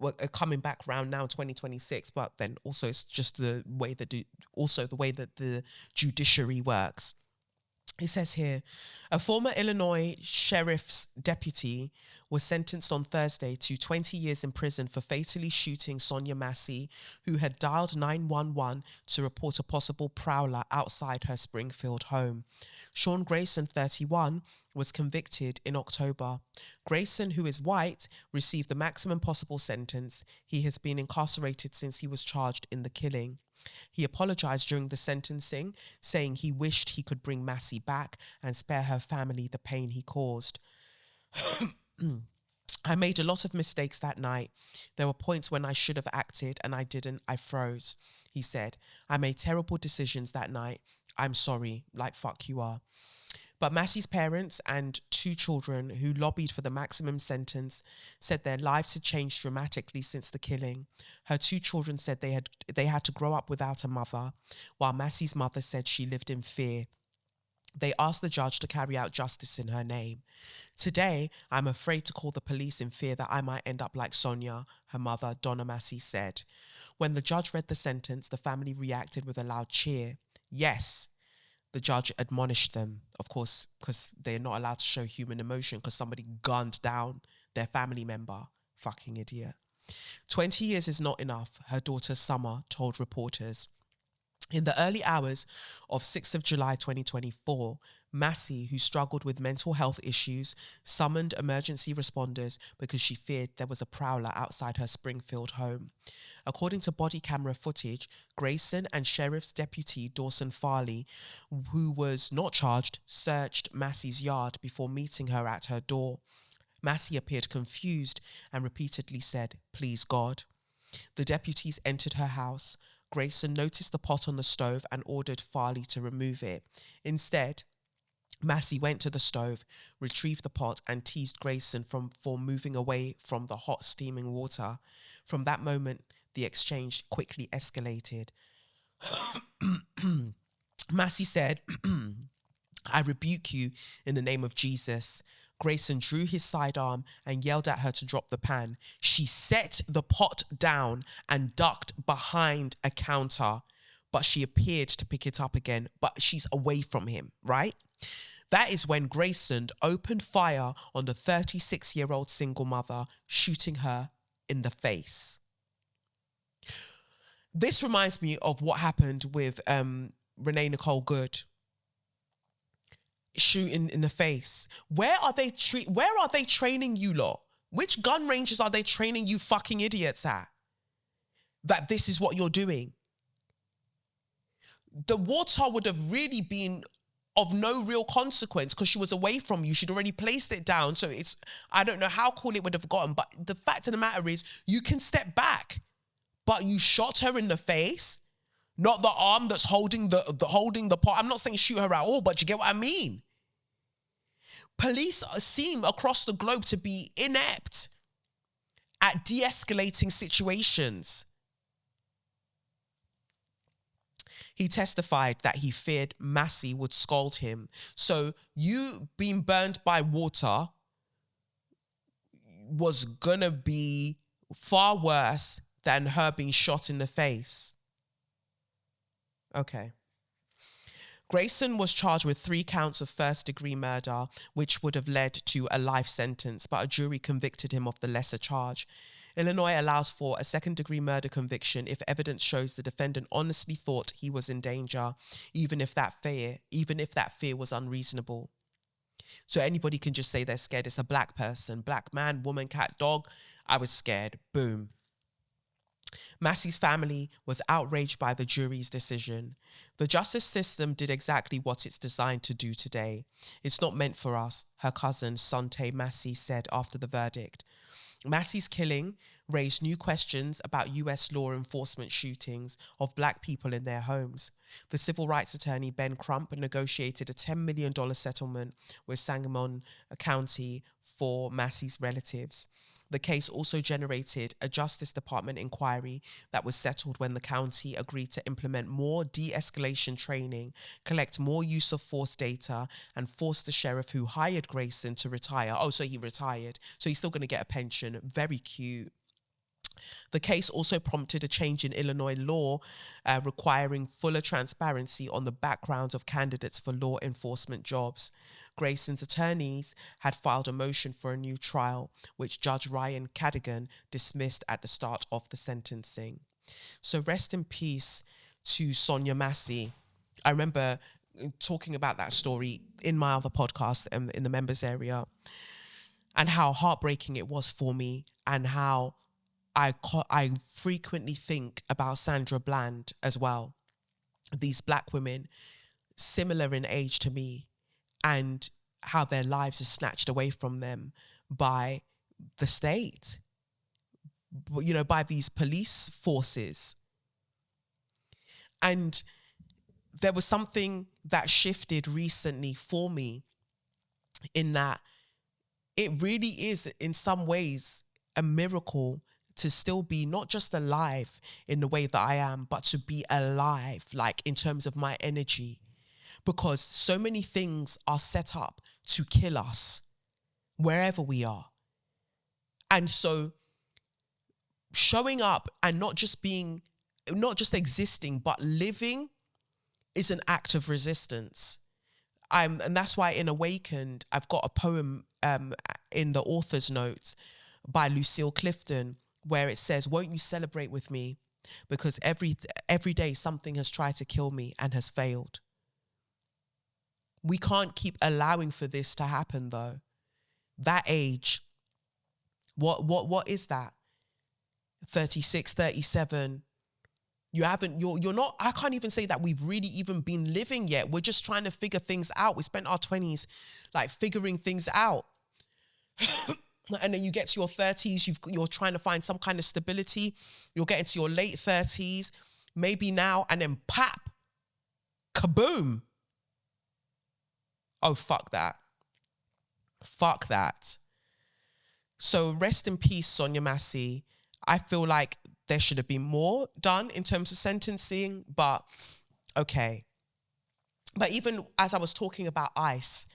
are coming back around now in 2026. But then also it's just the way that the judiciary works. It says here, a former Illinois sheriff's deputy was sentenced on Thursday to 20 years in prison for fatally shooting Sonia Massey, who had dialed 911 to report a possible prowler outside her Springfield home. Sean Grayson, 31, was convicted in October. Grayson, who is white, received the maximum possible sentence. He has been incarcerated since he was charged in the killing. He apologized during the sentencing, saying he wished he could bring Massey back and spare her family the pain he caused. I made a lot of mistakes that night. There were points when I should have acted and I didn't. I froze, he said. I made terrible decisions that night. I'm sorry, like fuck you are. But Massey's parents and 2 children who lobbied for the maximum sentence said their lives had changed dramatically since the killing. Her 2 children said they had to grow up without a mother, while Massey's mother said she lived in fear. They asked the judge to carry out justice in her name. Today, I'm afraid to call the police in fear that I might end up like Sonia, her mother, Donna Massey, said. When the judge read the sentence, the family reacted with a loud cheer. Yes, the judge admonished them, of course, because they're not allowed to show human emotion because somebody gunned down their family member. Fucking idiot. 20 years is not enough, her daughter Summer told reporters. In the early hours of 6th of July 2024, Massey, who struggled with mental health issues, summoned emergency responders because she feared there was a prowler outside her Springfield home. According to body camera footage, Grayson and Sheriff's Deputy Dawson Farley, who was not charged, searched Massey's yard before meeting her at her door. Massey appeared confused and repeatedly said, "Please God." The deputies entered her house. Grayson noticed the pot on the stove and ordered Farley to remove it. Instead, Massey went to the stove, retrieved the pot and teased Grayson for moving away from the hot steaming water. From that moment, the exchange quickly escalated. Massey said, "I rebuke you in the name of Jesus." Grayson drew his sidearm and yelled at her to drop the pan. She set the pot down and ducked behind a counter, but she appeared to pick it up again, but she's away from him, right? That is when Grayson opened fire on the 36-year-old single mother, shooting her in the face. This reminds me of what happened with Renee Nicole Good. Shooting in the face. Where are they training you lot? Which gun ranges are they training you fucking idiots at? That this is what you're doing. The water would have really been of no real consequence because she was away from you. She'd already placed it down. So I don't know how cool it would have gotten. But the fact of the matter is, you can step back. But you shot her in the face, not the arm that's holding the pot. I'm not saying shoot her at all, but you get what I mean. Police seem across the globe to be inept at de-escalating situations. He testified that he feared Massey would scold him. So you being burned by water was gonna be far worse than her being shot in the face. Okay. Grayson was charged with 3 counts of first-degree murder, which would have led to a life sentence, but a jury convicted him of the lesser charge. Illinois allows for a second-degree murder conviction if evidence shows the defendant honestly thought he was in danger, even if that fear was unreasonable. So anybody can just say they're scared. It's a black person, black man, woman, cat, dog. I was scared. Boom. Massey's family was outraged by the jury's decision. The justice system did exactly what it's designed to do today. It's not meant for us, her cousin, Sante Massey, said after the verdict. Massey's killing raised new questions about US law enforcement shootings of black people in their homes. The civil rights attorney Ben Crump negotiated a $10 million settlement with Sangamon County for Massey's relatives. The case also generated a Justice Department inquiry that was settled when the county agreed to implement more de-escalation training, collect more use of force data, and force the sheriff who hired Grayson to retire. Oh, so he retired. So he's still going to get a pension. Very cute. The case also prompted a change in Illinois law requiring fuller transparency on the backgrounds of candidates for law enforcement jobs. Grayson's attorneys had filed a motion for a new trial, which Judge Ryan Cadigan dismissed at the start of the sentencing. So rest in peace to Sonia Massey. I remember talking about that story in my other podcast in the members area, and how heartbreaking it was for me, and how I frequently think about Sandra Bland as well. These black women, similar in age to me, and how their lives are snatched away from them by the state, you know, by these police forces. And there was something that shifted recently for me, in that it really is in some ways a miracle to still be not just alive in the way that I am, but to be alive, like in terms of my energy, because so many things are set up to kill us wherever we are. And so showing up and not just existing, but living is an act of resistance. And that's why in Awakened, I've got a poem in the author's notes by Lucille Clifton, where it says, "Won't you celebrate with me? Because every day something has tried to kill me and has failed." We can't keep allowing for this to happen, though. That age, what is that? 36, 37. You're not, I can't even say that we've really even been living yet. We're just trying to figure things out. We spent our 20s like figuring things out. And then you get to your 30s, you're trying to find some kind of stability. You'll get into your late 30s, maybe now, and then pap, kaboom. Oh, fuck that. Fuck that. So rest in peace, Sonia Massey. I feel like there should have been more done in terms of sentencing, but okay. But even as I was talking about ICE,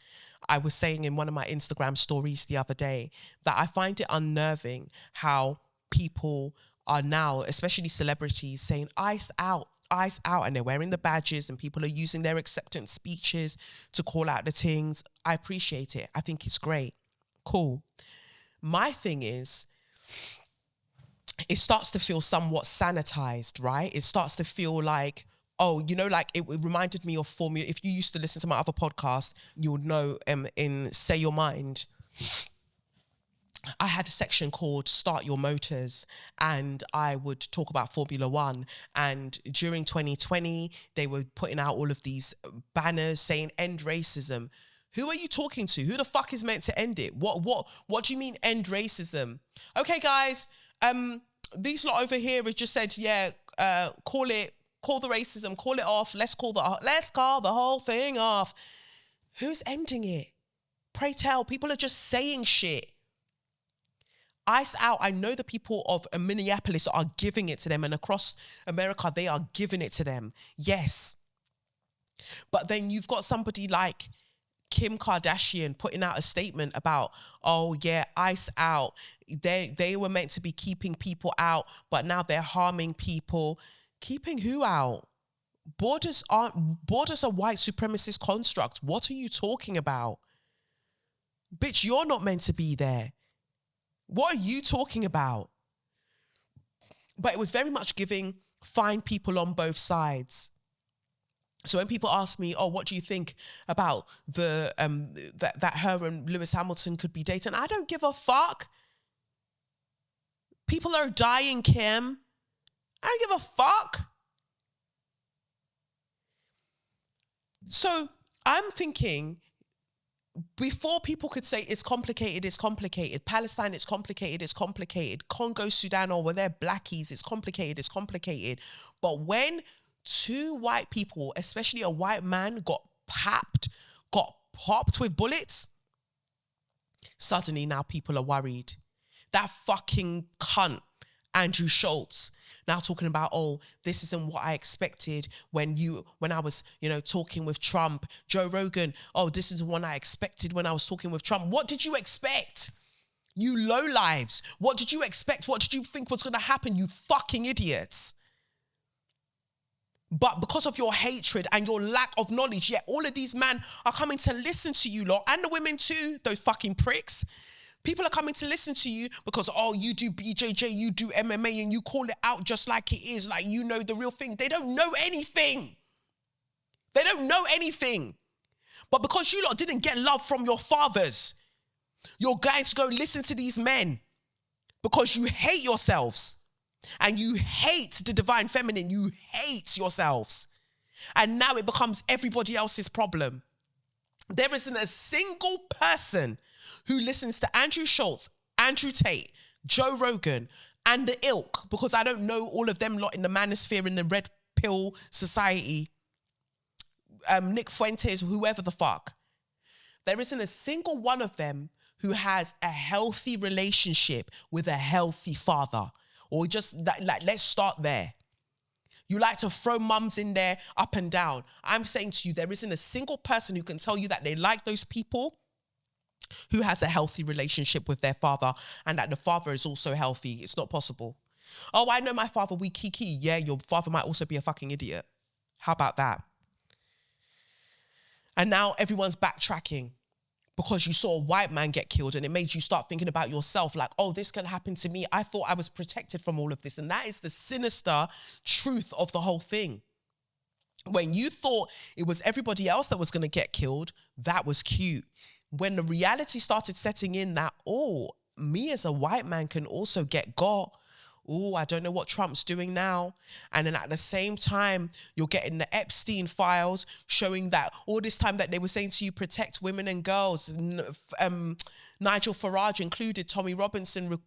I was saying in one of my Instagram stories the other day that I find it unnerving how people are now, especially celebrities, saying ICE out, and they're wearing the badges and people are using their acceptance speeches to call out the things. I appreciate it. I think it's great. Cool. My thing is, it starts to feel somewhat sanitized, right? It starts to feel like, oh, you know, like it reminded me of Formula. If you used to listen to my other podcast, you would know in Say Your Mind, I had a section called Start Your Motors, and I would talk about Formula One. And during 2020, they were putting out all of these banners saying end racism. Who are you talking to? Who the fuck is meant to end it? What do you mean end racism? Okay, guys, these lot over here have just said, yeah, call the racism, call it off. Let's call the whole thing off. Who's ending it? Pray tell. People are just saying shit. ICE out. I know the people of Minneapolis are giving it to them, and across America, they are giving it to them. Yes. But then you've got somebody like Kim Kardashian putting out a statement about, oh yeah, ICE out. They were meant to be keeping people out, but now they're harming people. Keeping who out? Borders are white supremacist construct. What are you talking about? Bitch, you're not meant to be there. What are you talking about? But it was very much giving fine people on both sides. So when people ask me, oh, what do you think about the that her and Lewis Hamilton could be dating? I don't give a fuck. People are dying, Kim. I don't give a fuck. So I'm thinking, before people could say it's complicated, Palestine, it's complicated, Congo, Sudan, or where they're blackies, it's complicated. But when two white people, especially a white man, got popped with bullets, suddenly now people are worried. That fucking cunt, Andrew Schultz, now talking about, oh, this isn't what I expected when I was, talking with Trump. Joe Rogan, oh, this isn't what I expected when I was talking with Trump. What did you expect? You lowlives. What did you expect? What did you think was going to happen, you fucking idiots? But because of your hatred and your lack of knowledge, yet all of these men are coming to listen to you lot, and the women too, those fucking pricks. People are coming to listen to you because, oh, you do BJJ, you do MMA, and you call it out just like it is, like you know the real thing. They don't know anything. They don't know anything. But because you lot didn't get love from your fathers, you're going to go listen to these men because you hate yourselves. And you hate the divine feminine. You hate yourselves. And now it becomes everybody else's problem. There isn't a single person who listens to Andrew Schultz, Andrew Tate, Joe Rogan, and the ilk, because I don't know all of them lot in the manosphere, in the red pill society, Nick Fuentes, whoever the fuck. There isn't a single one of them who has a healthy relationship with a healthy father. Or just that, like, let's start there. You like to throw mums in there up and down. I'm saying to you, there isn't a single person who can tell you that they like those people who has a healthy relationship with their father and that the father is also healthy. It's not possible. Oh, I know my father, we kiki. Yeah, your father might also be a fucking idiot. How about that? And now everyone's backtracking because you saw a white man get killed and it made you start thinking about yourself like, oh, this can happen to me. I thought I was protected from all of this. And that is the sinister truth of the whole thing. When you thought it was everybody else that was going to get killed, that was cute. When the reality started setting in that, oh, me as a white man can also get got. Oh, I don't know what Trump's doing now. And then at the same time, you're getting the Epstein files showing that all this time that they were saying to you, protect women and girls, Nigel Farage included, Tommy Robinson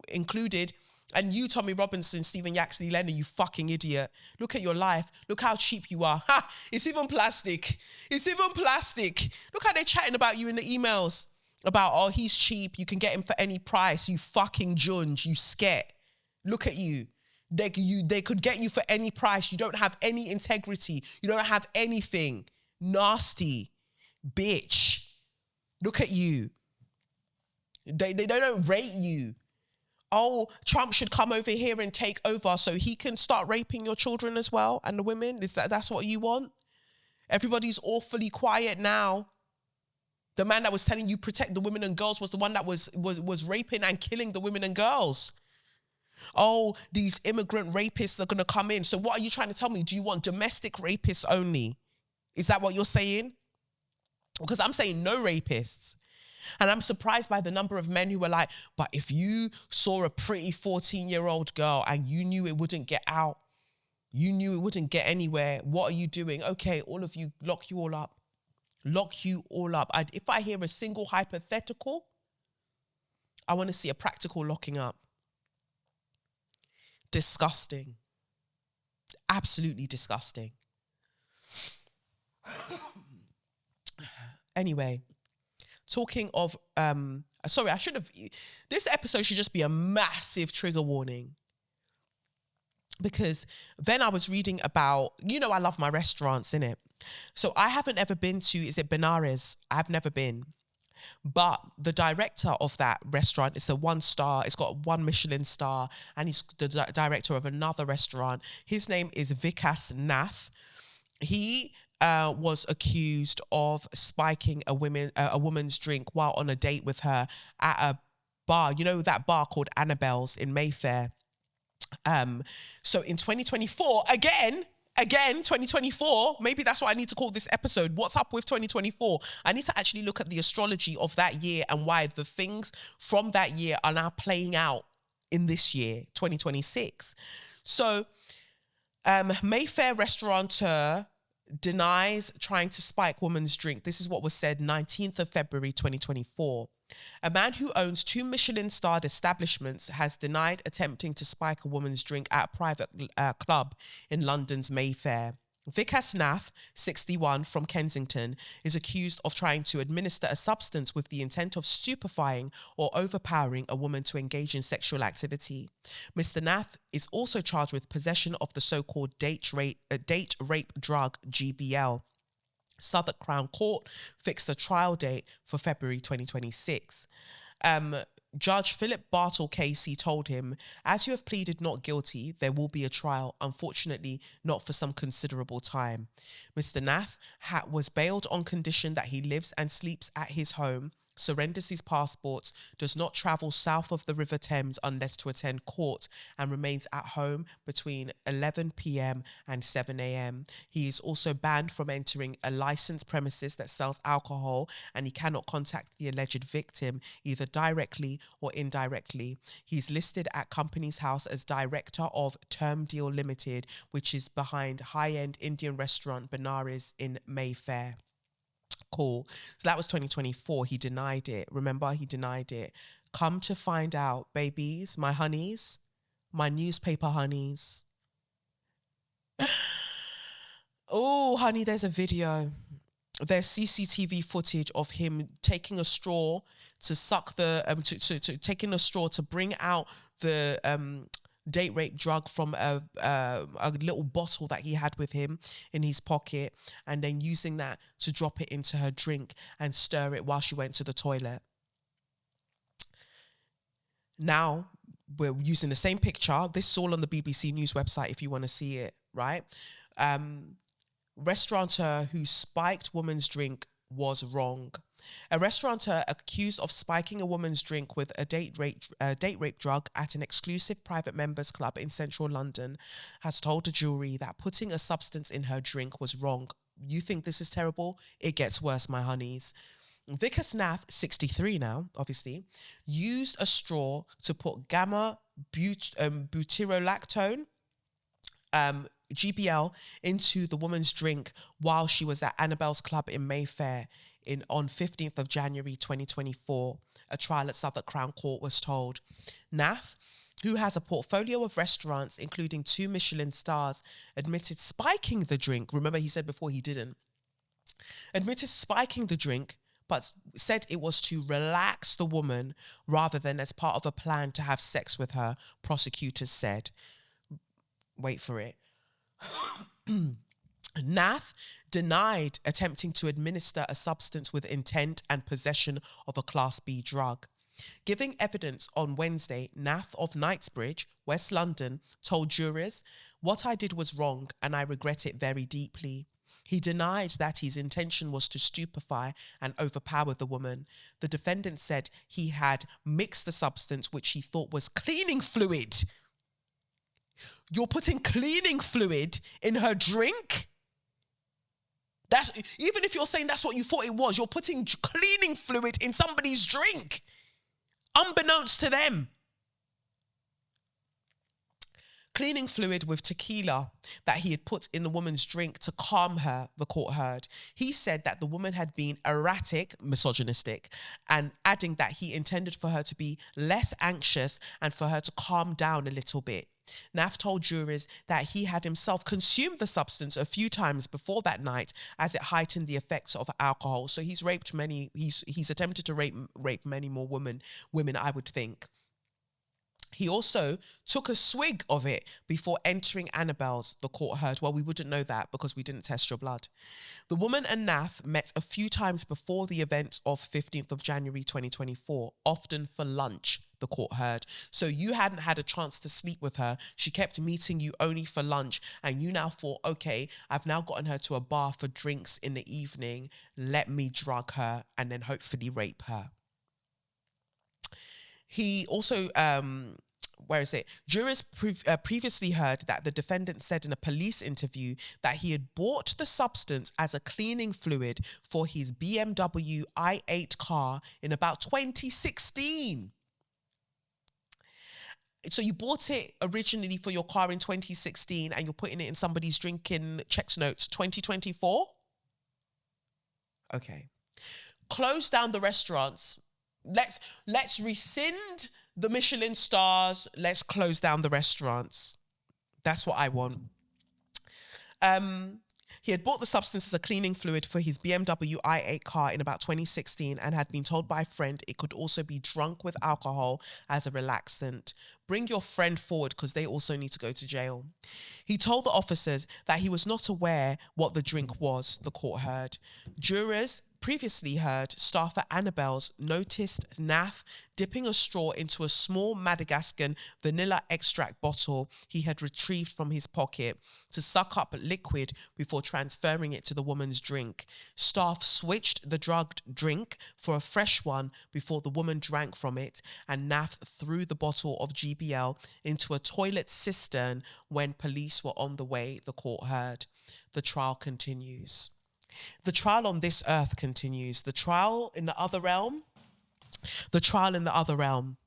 included, and you, Tommy Robinson, Stephen Yaxley Leonard, you fucking idiot. Look at your life. Look how cheap you are. Ha! It's even plastic. It's even plastic. Look how they're chatting about you in the emails. About, oh, he's cheap. You can get him for any price. You fucking junge. You sket. Look at you. They could get you for any price. You don't have any integrity. You don't have anything. Nasty. Bitch. Look at you. They don't rate you. Oh, Trump should come over here and take over so he can start raping your children as well and the women. That's what you want? Everybody's awfully quiet now. The man that was telling you protect the women and girls was the one that was raping and killing the women and girls. Oh, these immigrant rapists are going to come in. So what are you trying to tell me? Do you want domestic rapists only? Is that what you're saying? Because I'm saying no rapists. And I'm surprised by the number of men who were like, but if you saw a pretty 14-year-old girl and you knew it wouldn't get out, you knew it wouldn't get anywhere, what are you doing? Okay, all of you, lock you all up. Lock you all up. If I hear a single hypothetical, I want to see a practical locking up. Disgusting. Absolutely disgusting. Anyway, talking of, this episode should just be a massive trigger warning. Because then I was reading about, I love my restaurants, innit? So I haven't ever been to, is it Benares? I've never been. But the director of that restaurant, it's a 1-star, it's got 1 Michelin star, and he's the director of another restaurant. His name is Vikas Nath. He was accused of spiking a woman's drink while on a date with her at a bar. You know that bar called Annabelle's in Mayfair? So in 2024, again, 2024, maybe that's what I need to call this episode. What's up with 2024? I need to actually look at the astrology of that year and why the things from that year are now playing out in this year, 2026. So, Mayfair restaurateur denies trying to spike woman's drink. This is what was said 19th of February 2024. A man who owns 2 Michelin-starred establishments has denied attempting to spike a woman's drink at a private club in London's Mayfair. Vikas Nath, 61, from Kensington, is accused of trying to administer a substance with the intent of stupefying or overpowering a woman to engage in sexual activity. Mr. Nath is also charged with possession of the so-called date rape drug, GBL. Southwark Crown Court fixed a trial date for February 2026. Judge Philip Bartle Casey told him, as you have pleaded not guilty, there will be a trial, unfortunately not for some considerable time. Mr. Nath was bailed on condition that he lives and sleeps at his home, surrenders his passports, does not travel south of the River Thames unless to attend court, and remains at home between 11 p.m. and 7 a.m. He is also banned from entering a licensed premises that sells alcohol, and he cannot contact the alleged victim either directly or indirectly. He's listed at Companies House as director of Term Deal Limited, which is behind high-end Indian restaurant Benares in Mayfair. Cool. So that was 2024. He denied it. Remember, he denied it. Come to find out, babies, my honeys, my newspaper honeys. Oh, honey, there's a video. There's CCTV footage of him taking a straw to suck the taking a straw to bring out the date rape drug from a little bottle that he had with him in his pocket, and then using that to drop it into her drink and stir it while she went to the toilet. Now we're using the same picture. This is all on the BBC News website if you want to see it, right? Restaurateur who spiked woman's drink was wrong. A restaurateur accused of spiking a woman's drink with a date rape drug at an exclusive private members club in central London has told a jury that putting a substance in her drink was wrong. You think this is terrible? It gets worse, my honeys. Vikas Nath, 63 now, obviously, used a straw to put gamma butyrolactone, GBL, into the woman's drink while she was at Annabelle's Club in Mayfair on 15th of January 2024. A trial at Southwark Crown Court was told. Nath, who has a portfolio of restaurants, including 2 Michelin stars, admitted spiking the drink. Remember, he said before he didn't. Admitted spiking the drink, but said it was to relax the woman rather than as part of a plan to have sex with her, prosecutors said. Wait for it. Nath denied attempting to administer a substance with intent and possession of a Class B drug. Giving evidence on Wednesday, Nath of Knightsbridge, West London, told jurors, "What I did was wrong and I regret it very deeply." He denied that his intention was to stupefy and overpower the woman. The defendant said he had mixed the substance, which he thought was cleaning fluid. You're putting cleaning fluid in her drink? That's, even if you're saying that's what you thought it was, you're putting cleaning fluid in somebody's drink, unbeknownst to them. Cleaning fluid with tequila that he had put in the woman's drink to calm her, the court heard. He said that the woman had been erratic, misogynistic, and adding that he intended for her to be less anxious and for her to calm down a little bit. Nath told jurors that he had himself consumed the substance a few times before that night as it heightened the effects of alcohol. So he's raped many, he's attempted to rape many more women, I would think. He also took a swig of it before entering Annabelle's, the court heard. Well, we wouldn't know that because we didn't test your blood. The woman and Nath met a few times before the event of 15th of January 2024, often for lunch, the court heard. So you hadn't had a chance to sleep with her. She kept meeting you only for lunch, and you now thought, okay, I've now gotten her to a bar for drinks in the evening. Let me drug her and then hopefully rape her. He also where is it? Jurors previously heard that the defendant said in a police interview that he had bought the substance as a cleaning fluid for his BMW i8 car in about 2016. So you bought it originally for your car in 2016 and you're putting it in somebody's drinking checks notes 2024? Okay. Close down the restaurants. Let's rescind the Michelin stars. Let's close down the restaurants. That's what I want. He had bought the substance as a cleaning fluid for his BMW i8 car in about 2016 and had been told by a friend it could also be drunk with alcohol as a relaxant. Bring your friend forward because they also need to go to jail. He told the officers that he was not aware what the drink was, the court heard. Jurors previously heard staffer Annabelle's noticed Nath dipping a straw into a small Madagascan vanilla extract bottle he had retrieved from his pocket to suck up liquid before transferring it to the woman's drink. Staff switched the drugged drink for a fresh one before the woman drank from it, and Nath threw the bottle of GBL into a toilet cistern when police were on the way, the court heard. The trial continues. The trial on this earth continues. The trial in the other realm. The trial in the other realm.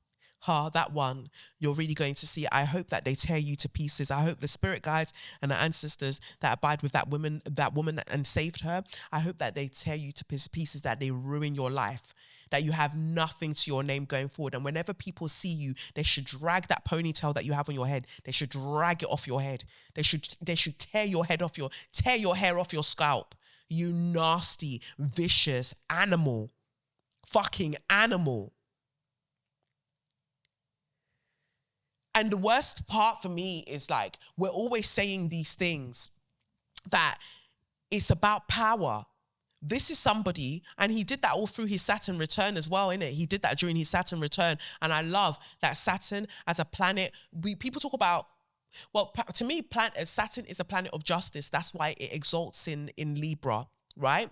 That one, you're really going to see. I hope that they tear you to pieces. I hope the spirit guides and the ancestors that abide with that woman and saved her, I hope that they tear you to pieces, that they ruin your life, that you have nothing to your name going forward. And whenever people see you, they should drag that ponytail that you have on your head. They should drag it off your head. They should tear your hair off your scalp. You nasty, vicious animal. Fucking animal. And the worst part for me is like, we're always saying these things that it's about power. This is somebody, and he did that all through his Saturn return as well, innit? He did that during his Saturn return. And I love that Saturn as a planet, people talk about, well, to me, Saturn is a planet of justice. That's why it exalts in Libra, right?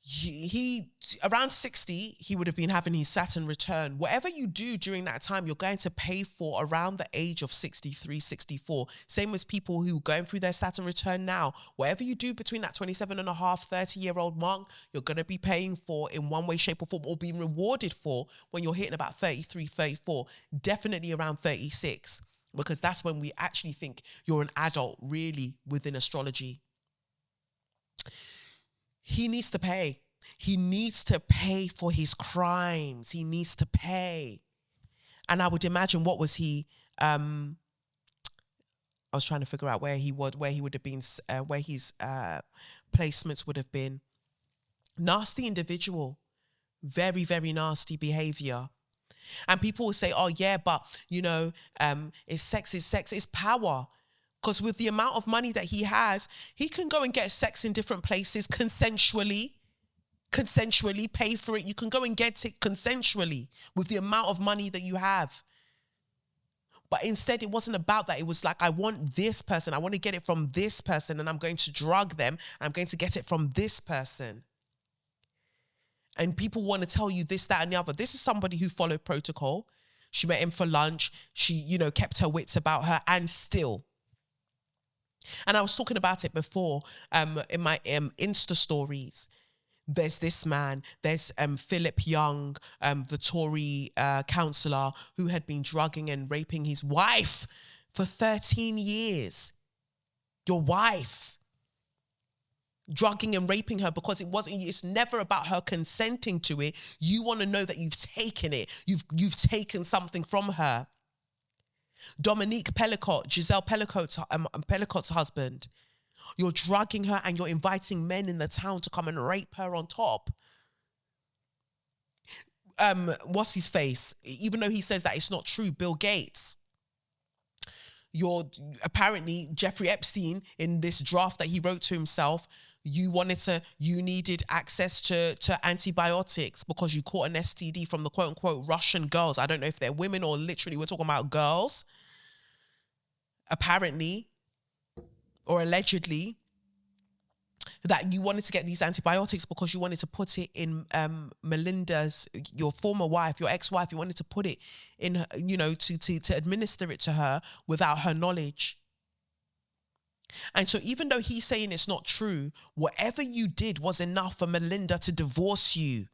He around 60, he would have been having his Saturn return. Whatever you do during that time, you're going to pay for around the age of 63, 64. Same as people who are going through their Saturn return now. Whatever you do between that 27 and a half, 30-year-old mark, you're going to be paying for in one way, shape or form, or being rewarded for when you're hitting about 33, 34, definitely around 36. Because that's when we actually think you're an adult, really, within astrology. He needs to pay. He needs to pay for his crimes. He needs to pay. And I would imagine, what was he? I was trying to figure out where he would have been, where his placements would have been. Nasty individual. Very, very nasty behavior. And people will say, oh, yeah, but, it's sex, it's power. Because with the amount of money that he has, he can go and get sex in different places consensually, pay for it. You can go and get it consensually with the amount of money that you have. But instead, it wasn't about that. It was like, I want this person. I want to get it from this person, and I'm going to drug them. I'm going to get it from this person. And people want to tell you this, that, and the other. This is somebody who followed protocol. She met him for lunch. She, kept her wits about her, and still. And I was talking about it before in my Insta stories. There's this man, there's Philip Young, the Tory councillor who had been drugging and raping his wife for 13 years. Your wife. Drugging and raping her because it's never about her consenting to it. You want to know that you've taken it. You've taken something from her. Dominique Pellicott, Giselle Pellicott's husband. You're drugging her and you're inviting men in the town to come and rape her on top. What's his face? Even though he says that it's not true, Bill Gates. You're apparently Jeffrey Epstein, in this draft that he wrote to himself, you needed access to antibiotics because you caught an STD from the quote unquote Russian girls. I don't know if they're women or literally we're talking about girls. Apparently, or allegedly. that you wanted to get these antibiotics because you wanted to put it in Melinda's, your former wife, your ex-wife. You wanted to put it in her, you know, to administer it to her without her knowledge. And so even though he's saying it's not true, whatever you did was enough for Melinda to divorce you.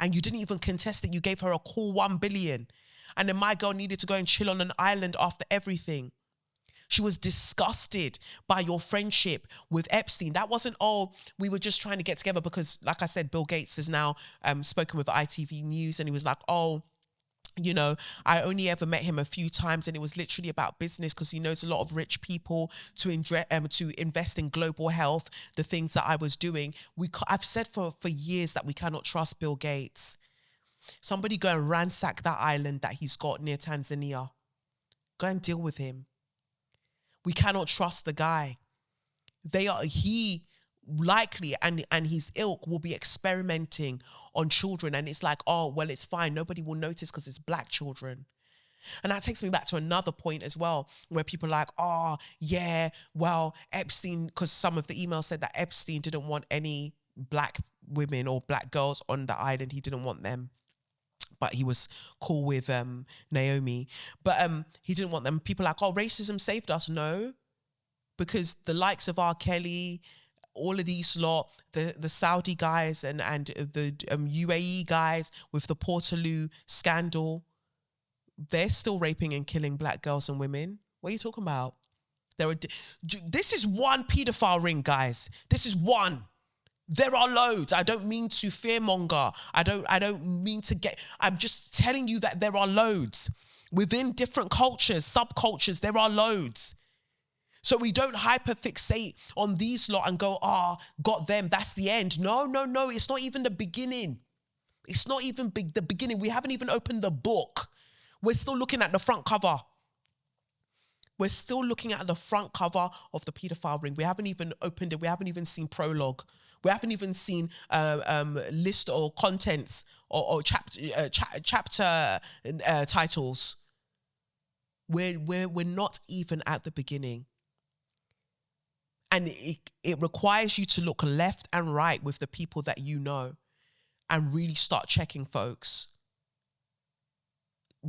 And you didn't even contest it. You gave her a cool 1 billion. And then my girl needed to go and chill on an island after everything. She was disgusted by your friendship with Epstein. That wasn't, oh, we were just trying to get together because, like I said, Bill Gates has now spoken with ITV News, and he was like, oh, you know, I only ever met him a few times, and it was literally about business because he knows a lot of rich people to invest in global health, the things that I was doing. I've said for years that we cannot trust Bill Gates. Somebody go and ransack that island that he's got near Tanzania. Go and deal with him. We cannot trust the guy. He likely and his ilk will be experimenting on children, and it's like, oh, well, it's fine. Nobody will notice because it's black children. And that takes me back to another point as well, where people are like, oh, yeah, well, Epstein, because some of the emails said that Epstein didn't want any black women or black girls on the island. He didn't want them. But he was cool with Naomi. But he didn't want them. People are like, oh, racism saved us. No, because the likes of R. Kelly, all of these lot, the Saudi guys and the UAE guys with the Portaloo scandal, they're still raping and killing black girls and women. What are you talking about? This is one paedophile ring, guys. This is one. There are loads. I don't mean to fearmonger. I don't mean to I'm just telling you that there are loads. Within different cultures, subcultures, there are loads. So we don't hyperfixate on these lot and go, got them, that's the end. No. It's not even the beginning. It's not even the beginning. We haven't even opened the book. We're still looking at the front cover. We're still looking at the front cover of the paedophile ring. We haven't even opened it. We haven't even seen prologue. We haven't even seen list or contents or chapter titles. We're not even at the beginning. And it requires you to look left and right with the people that you know and really start checking folks.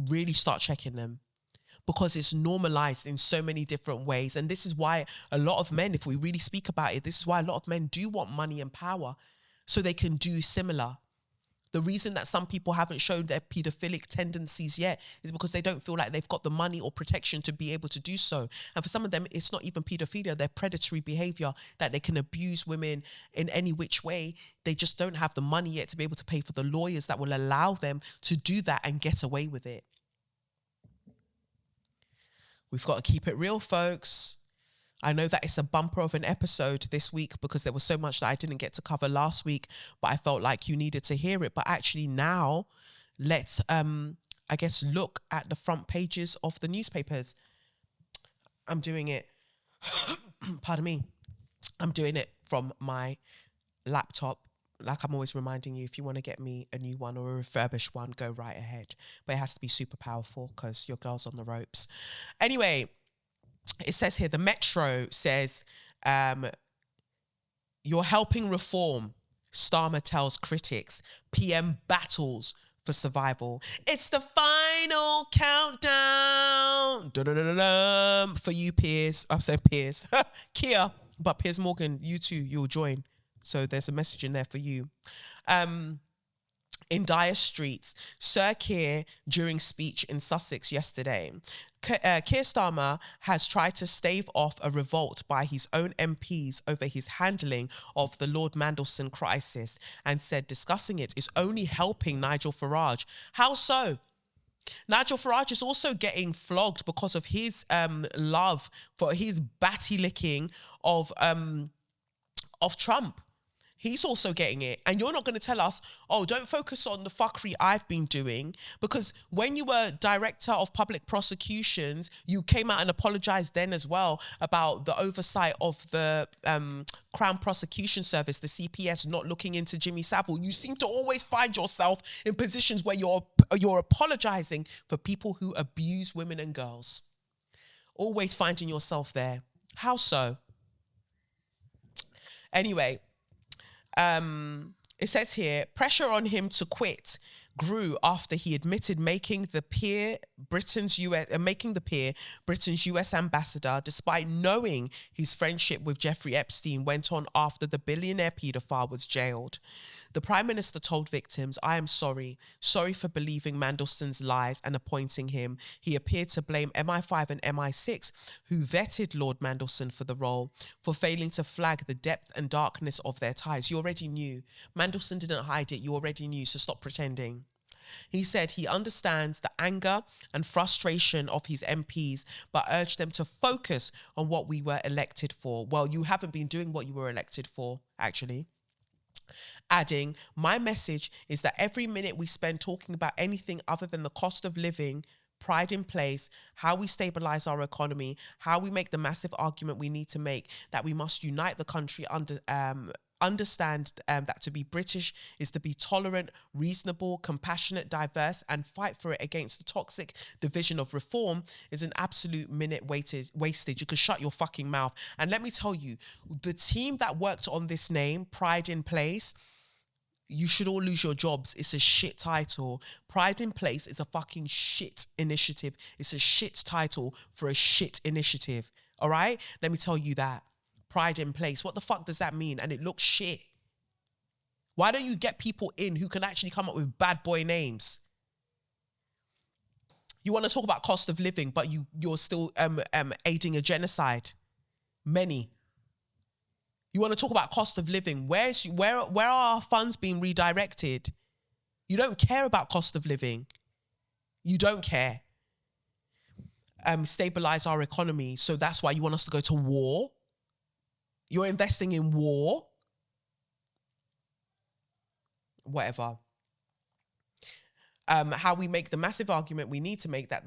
Really start checking them. Because it's normalized in so many different ways. And this is why a lot of men, if we really speak about it, this is why a lot of men do want money and power so they can do similar. The reason that some people haven't shown their pedophilic tendencies yet is because they don't feel like they've got the money or protection to be able to do so. And for some of them, it's not even pedophilia, they're predatory behavior, that they can abuse women in any which way. They just don't have the money yet to be able to pay for the lawyers that will allow them to do that and get away with it. We've got to keep it real, folks. I know that it's a bumper of an episode this week because there was so much that I didn't get to cover last week, but I felt like you needed to hear it. But actually now, let's, I guess, look at the front pages of the newspapers. I'm doing it, pardon me, I'm doing it from my laptop. Like I'm always reminding you, if you want to get me a new one or a refurbished one, go right ahead. But it has to be super powerful because your girl's on the ropes. Anyway, it says here, the Metro says, you're helping reform, Starmer tells critics. PM battles for survival. It's the final countdown. Da-da-da-da-dum. For you, Piers. I'm saying Piers. Kia. But Piers Morgan, you too, you'll join. So there's a message in there for you. In dire straits, Sir Keir during speech in Sussex yesterday. Keir Starmer has tried to stave off a revolt by his own MPs over his handling of the Lord Mandelson crisis and said discussing it is only helping Nigel Farage. How so? Nigel Farage is also getting flogged because of his love for his batty licking of Trump. He's also getting it. And you're not going to tell us, oh, don't focus on the fuckery I've been doing. Because when you were director of public prosecutions, you came out and apologized then as well about the oversight of the Crown Prosecution Service, the CPS, not looking into Jimmy Savile. You seem to always find yourself in positions where you're apologizing for people who abuse women and girls. Always finding yourself there. How so? Anyway, it says here, pressure on him to quit grew after he admitted making the peer Britain's US ambassador, despite knowing his friendship with Jeffrey Epstein went on after the billionaire paedophile was jailed. The Prime Minister told victims, "I am sorry for believing Mandelson's lies and appointing him." He appeared to blame MI5 and MI6, who vetted Lord Mandelson for the role, for failing to flag the depth and darkness of their ties. You already knew. Mandelson didn't hide it. You already knew, so stop pretending. He said he understands the anger and frustration of his MPs, but urged them to focus on what we were elected for. Well, you haven't been doing what you were elected for, actually. Adding, "My message is that every minute we spend talking about anything other than the cost of living, pride in place, how we stabilize our economy, how we make the massive argument we need to make, that we must unite the country understand that to be British is to be tolerant, reasonable, compassionate, diverse, and fight for it against the toxic division of reform, is an absolute minute wasted. You could shut your fucking mouth." And let me tell you, the team that worked on this name, Pride in Place, you should all lose your jobs. It's a shit title. Pride in Place is a fucking shit initiative. It's a shit title for a shit initiative. All right? Let me tell you that. Pride in Place. What the fuck does that mean? And it looks shit. Why don't you get people in who can actually come up with bad boy names? You want to talk about cost of living, but you're still aiding a genocide. Many. You want to talk about cost of living. Where are our funds being redirected? You don't care about cost of living. You don't care. Stabilize our economy. So that's why you want us to go to war. You're investing in war. Whatever. How we make the massive argument we need to make that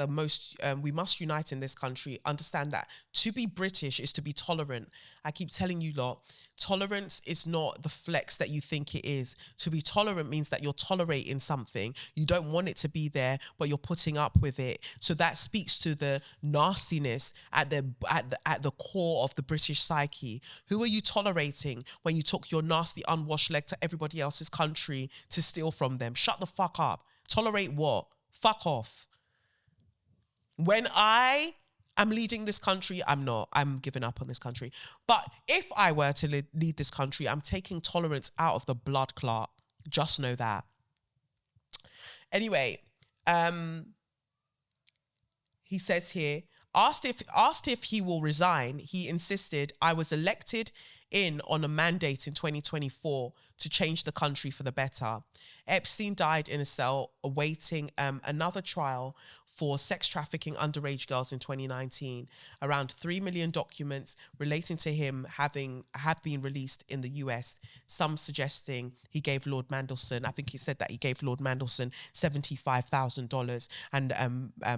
we must unite in this country, understand that to be British is to be tolerant. I keep telling you lot, tolerance is not the flex that you think it is. To be tolerant means that you're tolerating something. You don't want it to be there, but you're putting up with it. So that speaks to the nastiness at the core of the British psyche. Who are you tolerating when you took your nasty unwashed leg to everybody else's country to steal from them? Shut the fuck up. Tolerate what? Fuck off. When I am leading this country, I'm not. I'm giving up on this country. But if I were to lead this country, I'm taking tolerance out of the blood clot. Just know that. Anyway, he says here, asked if he will resign, he insisted, "I was elected in on a mandate in 2024 to change the country for the better." Epstein died in a cell awaiting another trial for sex trafficking underage girls in 2019. Around 3 million documents relating to him have been released in the US, some suggesting he gave Lord Mandelson, I think he said that he gave Lord Mandelson $75,000, and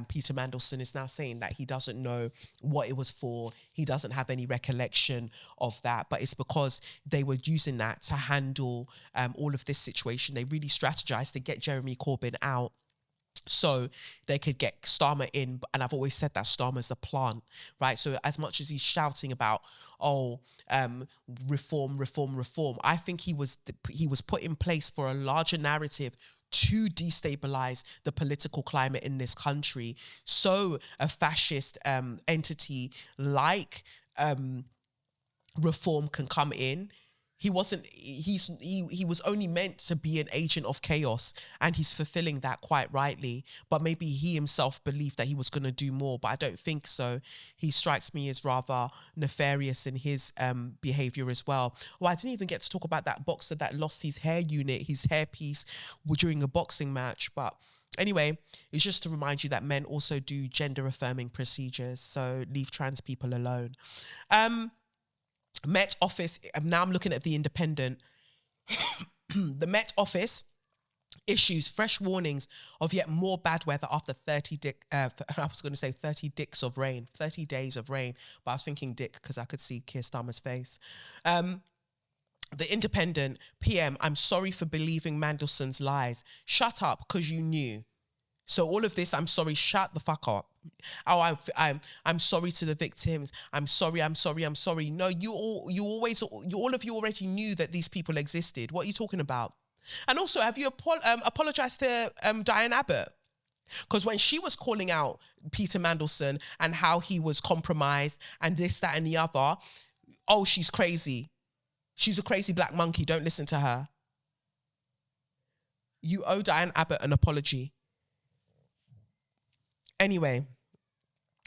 Peter Mandelson is now saying that he doesn't know what it was for. He doesn't have any recollection of that, but it's because they were using that to handle all of this situation. They really strategized to get Jeremy Corbyn out so they could get Starmer in. And I've always said that Starmer's a plant, right? So as much as he's shouting about, reform, I think he was put in place for a larger narrative to destabilize the political climate in this country. So a fascist entity like Reform can come in. He was only meant to be an agent of chaos, and he's fulfilling that quite rightly. But maybe he himself believed that he was going to do more, but I don't think so. He strikes me as rather nefarious in his behavior as well. Well, I didn't even get to talk about that boxer that lost his hair unit, his hairpiece during a boxing match. But anyway, it's just to remind you that men also do gender affirming procedures, so leave trans people alone. Met Office, now I'm looking at the Independent. The Met Office issues fresh warnings of yet more bad weather after 30 days of rain, but I was thinking dick because I could see Keir Starmer's face. The Independent, PM, "I'm sorry for believing Mandelson's lies." Shut up, because you knew. So all of this, I'm sorry, shut the fuck up. Oh, I'm sorry to the victims. I'm sorry. No, all of you already knew that these people existed. What are you talking about? And also, have you apologized to Diane Abbott? Because when she was calling out Peter Mandelson and how he was compromised and this, that, and the other, oh, she's crazy. She's a crazy black monkey. Don't listen to her. You owe Diane Abbott an apology. Anyway,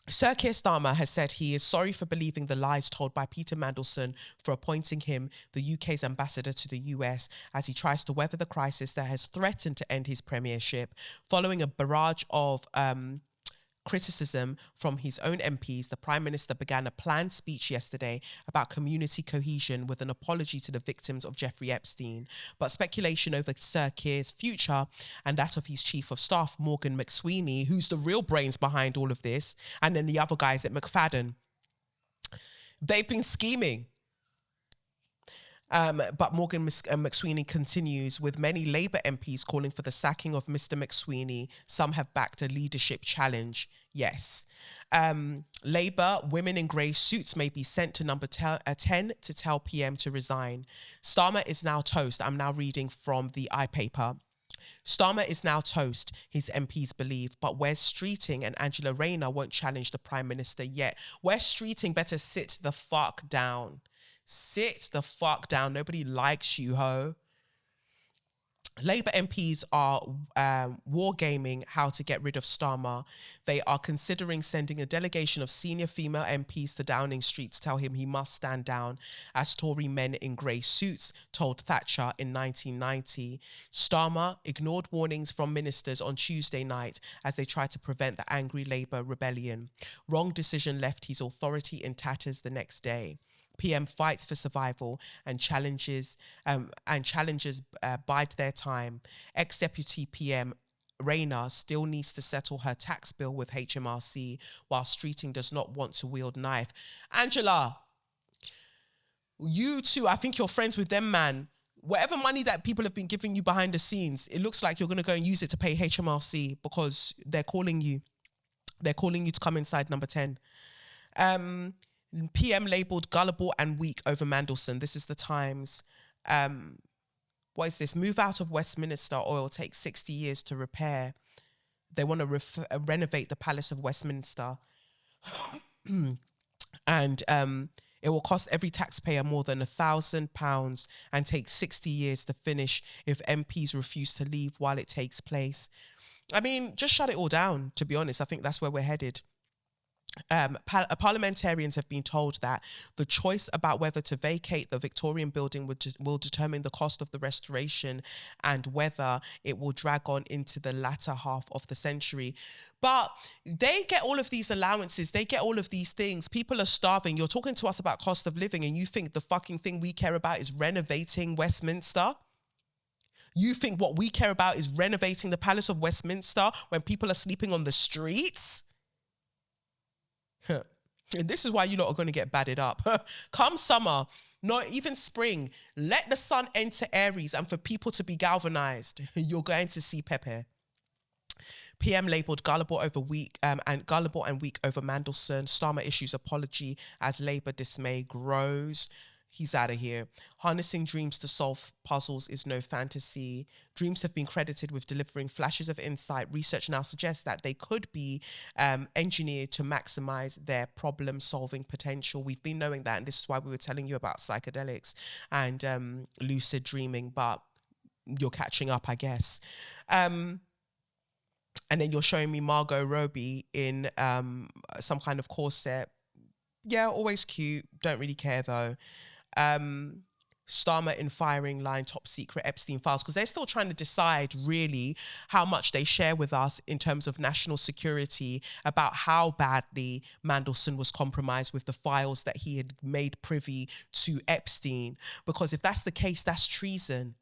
Sir Keir Starmer has said he is sorry for believing the lies told by Peter Mandelson for appointing him the UK's ambassador to the US as he tries to weather the crisis that has threatened to end his premiership. Following a barrage of criticism from his own MPs, the Prime Minister began a planned speech yesterday about community cohesion with an apology to the victims of Jeffrey Epstein. But speculation over Sir Keir's future and that of his Chief of Staff, Morgan McSweeney, who's the real brains behind all of this, and then the other guys at McFadden, they've been scheming. But Morgan McSweeney continues, with many Labour MPs calling for the sacking of Mr. McSweeney. Some have backed a leadership challenge. Yes. Labour, women in grey suits may be sent to number 10 to tell PM to resign. Starmer is now toast. I'm now reading from the iPaper. Starmer is now toast, his MPs believe, but Wes Streeting and Angela Rayner won't challenge the Prime Minister yet. Wes Streeting better sit the fuck down. Sit the fuck down. Nobody likes you, ho. Labour MPs are wargaming how to get rid of Starmer. They are considering sending a delegation of senior female MPs to Downing Street to tell him he must stand down, as Tory men in grey suits told Thatcher in 1990. Starmer ignored warnings from ministers on Tuesday night as they tried to prevent the angry Labour rebellion. Wrong decision left his authority in tatters the next day. PM fights for survival and challenges bide their time. Ex-Deputy PM Rayner still needs to settle her tax bill with HMRC, while Streeting does not want to wield knife. Angela, you too, I think you're friends with them, man. Whatever money that people have been giving you behind the scenes, it looks like you're going to go and use it to pay HMRC because they're calling you. They're calling you to come inside number 10. PM labelled gullible and weak over Mandelson. This is the Times. What is this? Move out of Westminster oil takes 60 years to repair. They want to renovate the Palace of Westminster. And it will cost every taxpayer more than £1,000 and take 60 years to finish if MPs refuse to leave while it takes place. I mean, just shut it all down, to be honest. I think that's where we're headed. Parliamentarians have been told that the choice about whether to vacate the Victorian building will determine the cost of the restoration and whether it will drag on into the latter half of the century. But they get all of these allowances, they get all of these things. People are starving. You're talking to us about cost of living and you think the fucking thing we care about is renovating Westminster? You think what we care about is renovating the Palace of Westminster when people are sleeping on the streets? And this is why you lot are going to get batted up. Come summer, not even spring, let the sun enter Aries and for people to be galvanized, you're going to see Pepe. PM labelled gullible and weak over Mandelson. Starmer issues apology as Labour dismay grows. He's out of here. Harnessing dreams to solve puzzles is no fantasy. Dreams have been credited with delivering flashes of insight. Research now suggests that they could be engineered to maximize their problem-solving potential. We've been knowing that, and this is why we were telling you about psychedelics and lucid dreaming, but you're catching up, I guess. And then you're showing me Margot Robbie in some kind of corset. Yeah, always cute. Don't really care, though. Starmer in firing line top secret Epstein files, because they're still trying to decide really how much they share with us in terms of national security about how badly Mandelson was compromised with the files that he had made privy to Epstein. Because if that's the case, that's treason.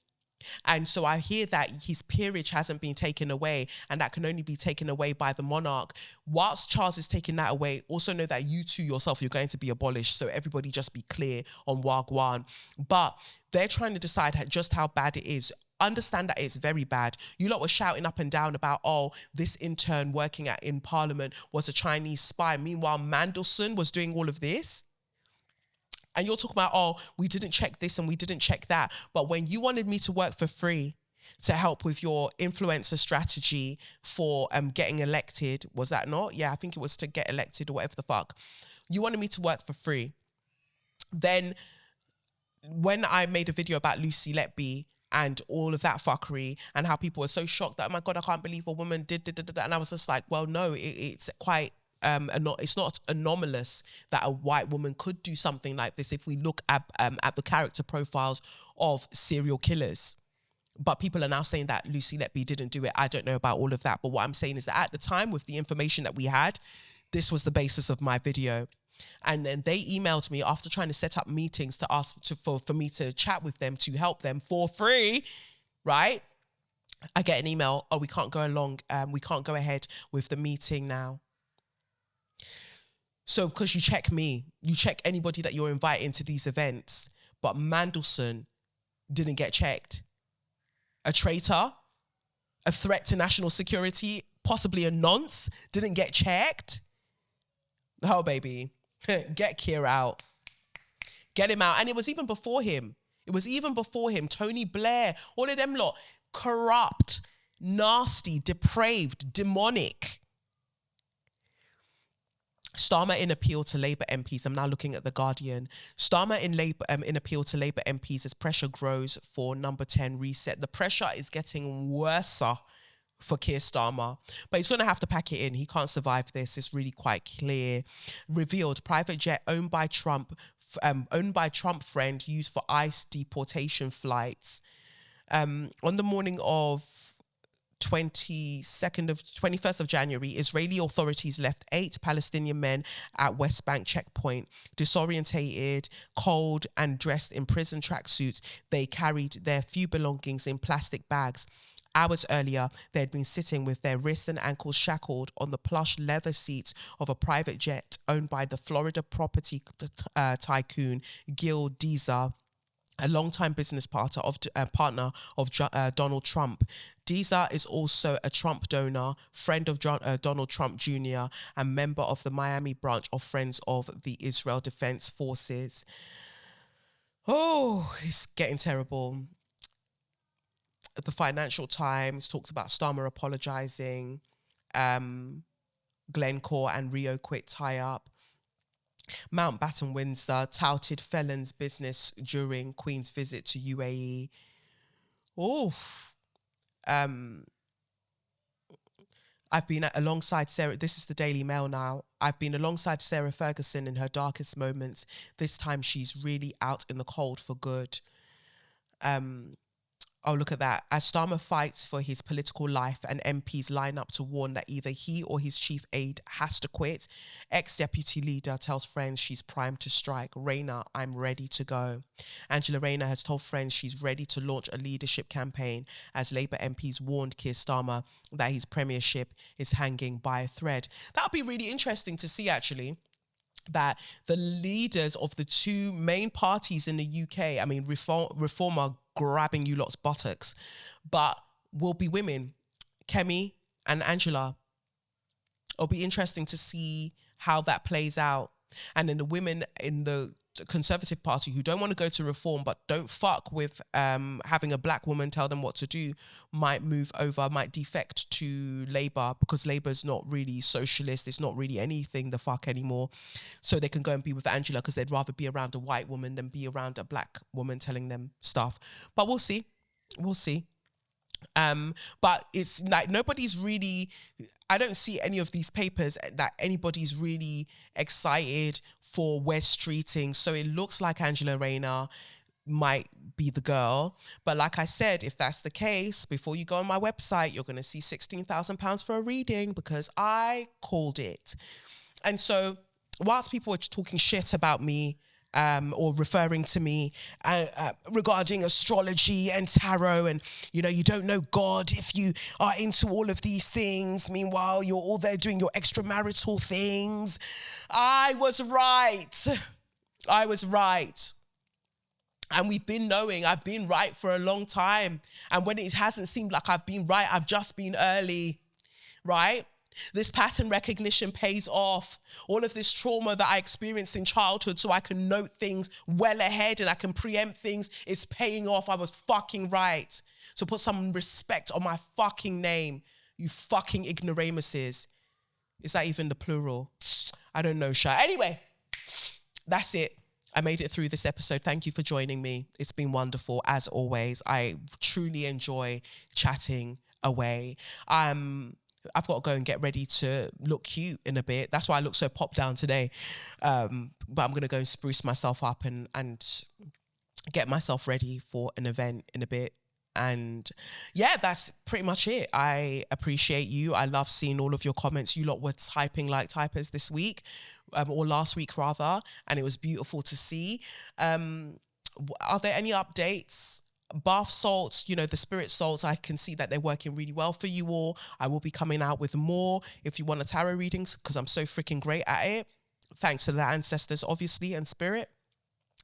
And so I hear that his peerage hasn't been taken away, and that can only be taken away by the monarch. Whilst Charles is taking that away, also know that you too yourself, you're going to be abolished. So everybody just be clear on Wagwan. But they're trying to decide just how bad it is. understand that it's very bad. You lot were shouting up and down about, oh, this intern working in Parliament was a Chinese spy. Meanwhile, Mandelson was doing all of this. And you're talking about, oh, we didn't check this and we didn't check that. But when you wanted me to work for free to help with your influencer strategy for getting elected, was that not? Yeah, I think it was to get elected or whatever the fuck. You wanted me to work for free. Then when I made a video about Lucy Letby and all of that fuckery and how people were so shocked that, oh my God, I can't believe a woman did. And I was just like, well, no, it's quite... it's not anomalous that a white woman could do something like this if we look at the character profiles of serial killers. But people are now saying that Lucy Letby didn't do it. I don't know about all of that. But what I'm saying is that at the time, with the information that we had, this was the basis of my video. And then they emailed me after trying to set up meetings to ask for me to chat with them, to help them for free, right? I get an email, oh, we can't go along. We can't go ahead with the meeting now. So because you check me, you check anybody that you're inviting to these events, but Mandelson didn't get checked. A traitor, a threat to national security, possibly a nonce, didn't get checked. Oh, baby, get Keir out. Get him out. And it was even before him. Tony Blair, all of them lot, corrupt, nasty, depraved, demonic. Starmer in appeal to Labour MPs. I'm now looking at The Guardian. Starmer in appeal to Labour MPs as pressure grows for number 10 reset. The pressure is getting worse for Keir Starmer, but he's going to have to pack it in. He can't survive this. It's really quite clear. Revealed private jet owned by Trump friend used for ICE deportation flights. On the morning of 21st of January, Israeli authorities left 8 Palestinian men at West Bank checkpoint. Disorientated, cold, and dressed in prison tracksuits, they carried their few belongings in plastic bags. Hours earlier, they had been sitting with their wrists and ankles shackled on the plush leather seats of a private jet owned by the Florida property tycoon Gil Deezer, a longtime business partner of Donald Trump. Deezer is also a Trump donor, friend of Donald Trump Jr., and member of the Miami branch of Friends of the Israel Defense Forces. Oh, it's getting terrible. The Financial Times talks about Starmer apologizing, Glencore and Rio Quit tie-up. Mountbatten Windsor touted felons business during Queen's visit to UAE. Oof. I've been alongside Sarah. This is the Daily Mail now. I've been alongside Sarah Ferguson in her darkest moments. This time she's really out in the cold for good. Oh, look at that. As Starmer fights for his political life and MPs line up to warn that either he or his chief aide has to quit, ex-deputy leader tells friends she's primed to strike. Rayner, I'm ready to go. Angela Rayner has told friends she's ready to launch a leadership campaign as Labour MPs warned Keir Starmer that his premiership is hanging by a thread. That would be really interesting to see, actually, that the leaders of the two main parties in the UK, I mean, Reform are grabbing you lot's buttocks, but will be women, Kemi and Angela. It'll be interesting to see how that plays out. And then the women in the Conservative Party who don't want to go to Reform but don't fuck with having a black woman tell them what to do might move over, might defect to Labour, because Labour's not really socialist. It's not really anything the fuck anymore. So they can go and be with Angela because they'd rather be around a white woman than be around a black woman telling them stuff. But we'll see. We'll see. But it's like nobody's really, I don't see any of these papers that anybody's really excited for West Streeting. So it looks like Angela Rayner might be the girl. But like I said, if that's the case, before you go on my website, you're going to see £16,000 for a reading because I called it. And so whilst people are talking shit about me, or referring to me regarding astrology and tarot and, you know, you don't know God if you are into all of these things. Meanwhile, you're all there doing your extramarital things. I was right. And we've been knowing I've been right for a long time. And when it hasn't seemed like I've been right, I've just been early, right? This pattern recognition pays off. All of this trauma that I experienced in childhood so I can note things well ahead and I can preempt things, it's paying off. I was fucking right. So put some respect on my fucking name, you fucking ignoramuses. Is that even the plural? I don't know, Sha. Anyway, that's it. I made it through this episode. Thank you for joining me. It's been wonderful, as always. I truly enjoy chatting away. I've got to go and get ready to look cute in a bit. That's why I look so pop down today. But I'm going to go and spruce myself up and get myself ready for an event in a bit. And yeah, that's pretty much it. I appreciate you. I love seeing all of your comments. You lot were typing like typers this week, or last week rather, and it was beautiful to see. Are there any updates? Bath salts, the spirit salts, I can see that they're working really well for you all. I will be coming out with more if you want a tarot readings, because I'm so freaking great at it. Thanks to the ancestors, obviously, and spirit.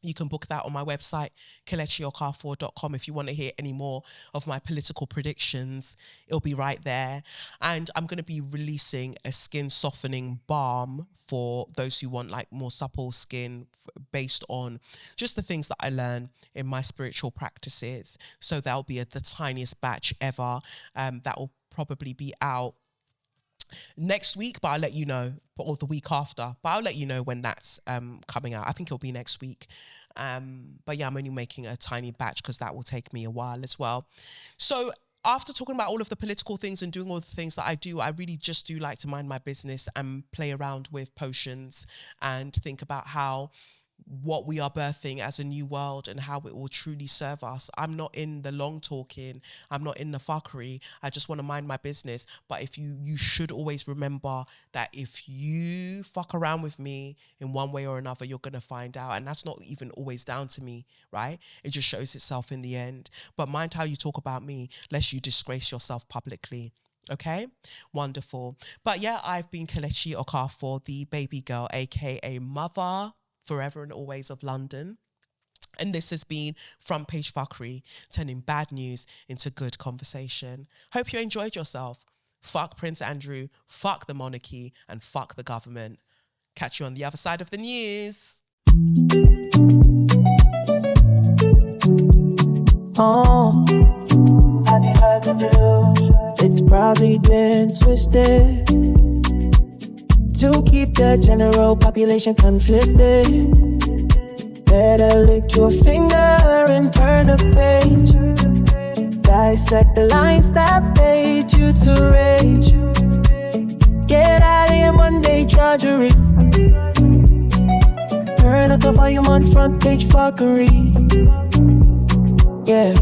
You can book that on my website, kelechiokafor.com. If you want to hear any more of my political predictions, it'll be right there. And I'm going to be releasing a skin softening balm for those who want like more supple skin based on just the things that I learn in my spiritual practices. So that'll be the tiniest batch ever. That will probably be out next week, but I'll let you know, or the week after, but I'll let you know when that's coming out. I think it'll be next week. But yeah, I'm only making a tiny batch because that will take me a while as well. So after talking about all of the political things and doing all the things that I do, I really just do like to mind my business and play around with potions and think about what we are birthing as a new world and how it will truly serve us. I'm not in the long talking. I'm not in the fuckery. I just want to mind my business. But if you should always remember that if you fuck around with me in one way or another, you're going to find out. And that's not even always down to me, right? It just shows itself in the end. But mind how you talk about me, lest you disgrace yourself publicly. Okay, wonderful. But yeah, I've been Kelechi Okafor, the baby girl, aka mother, forever and always of London. And this has been Front Page Fuckery, turning bad news into good conversation. Hope you enjoyed yourself. Fuck Prince Andrew, fuck the monarchy, and fuck the government. Catch you on the other side of the news. Oh, have you heard the news? It's probably been twisted to keep the general population conflicted. Better lick your finger and turn the page. Dissect the lines that made you to rage. Get out of your Monday drudgery. Turn up the volume on Front Page Fuckery. Yeah.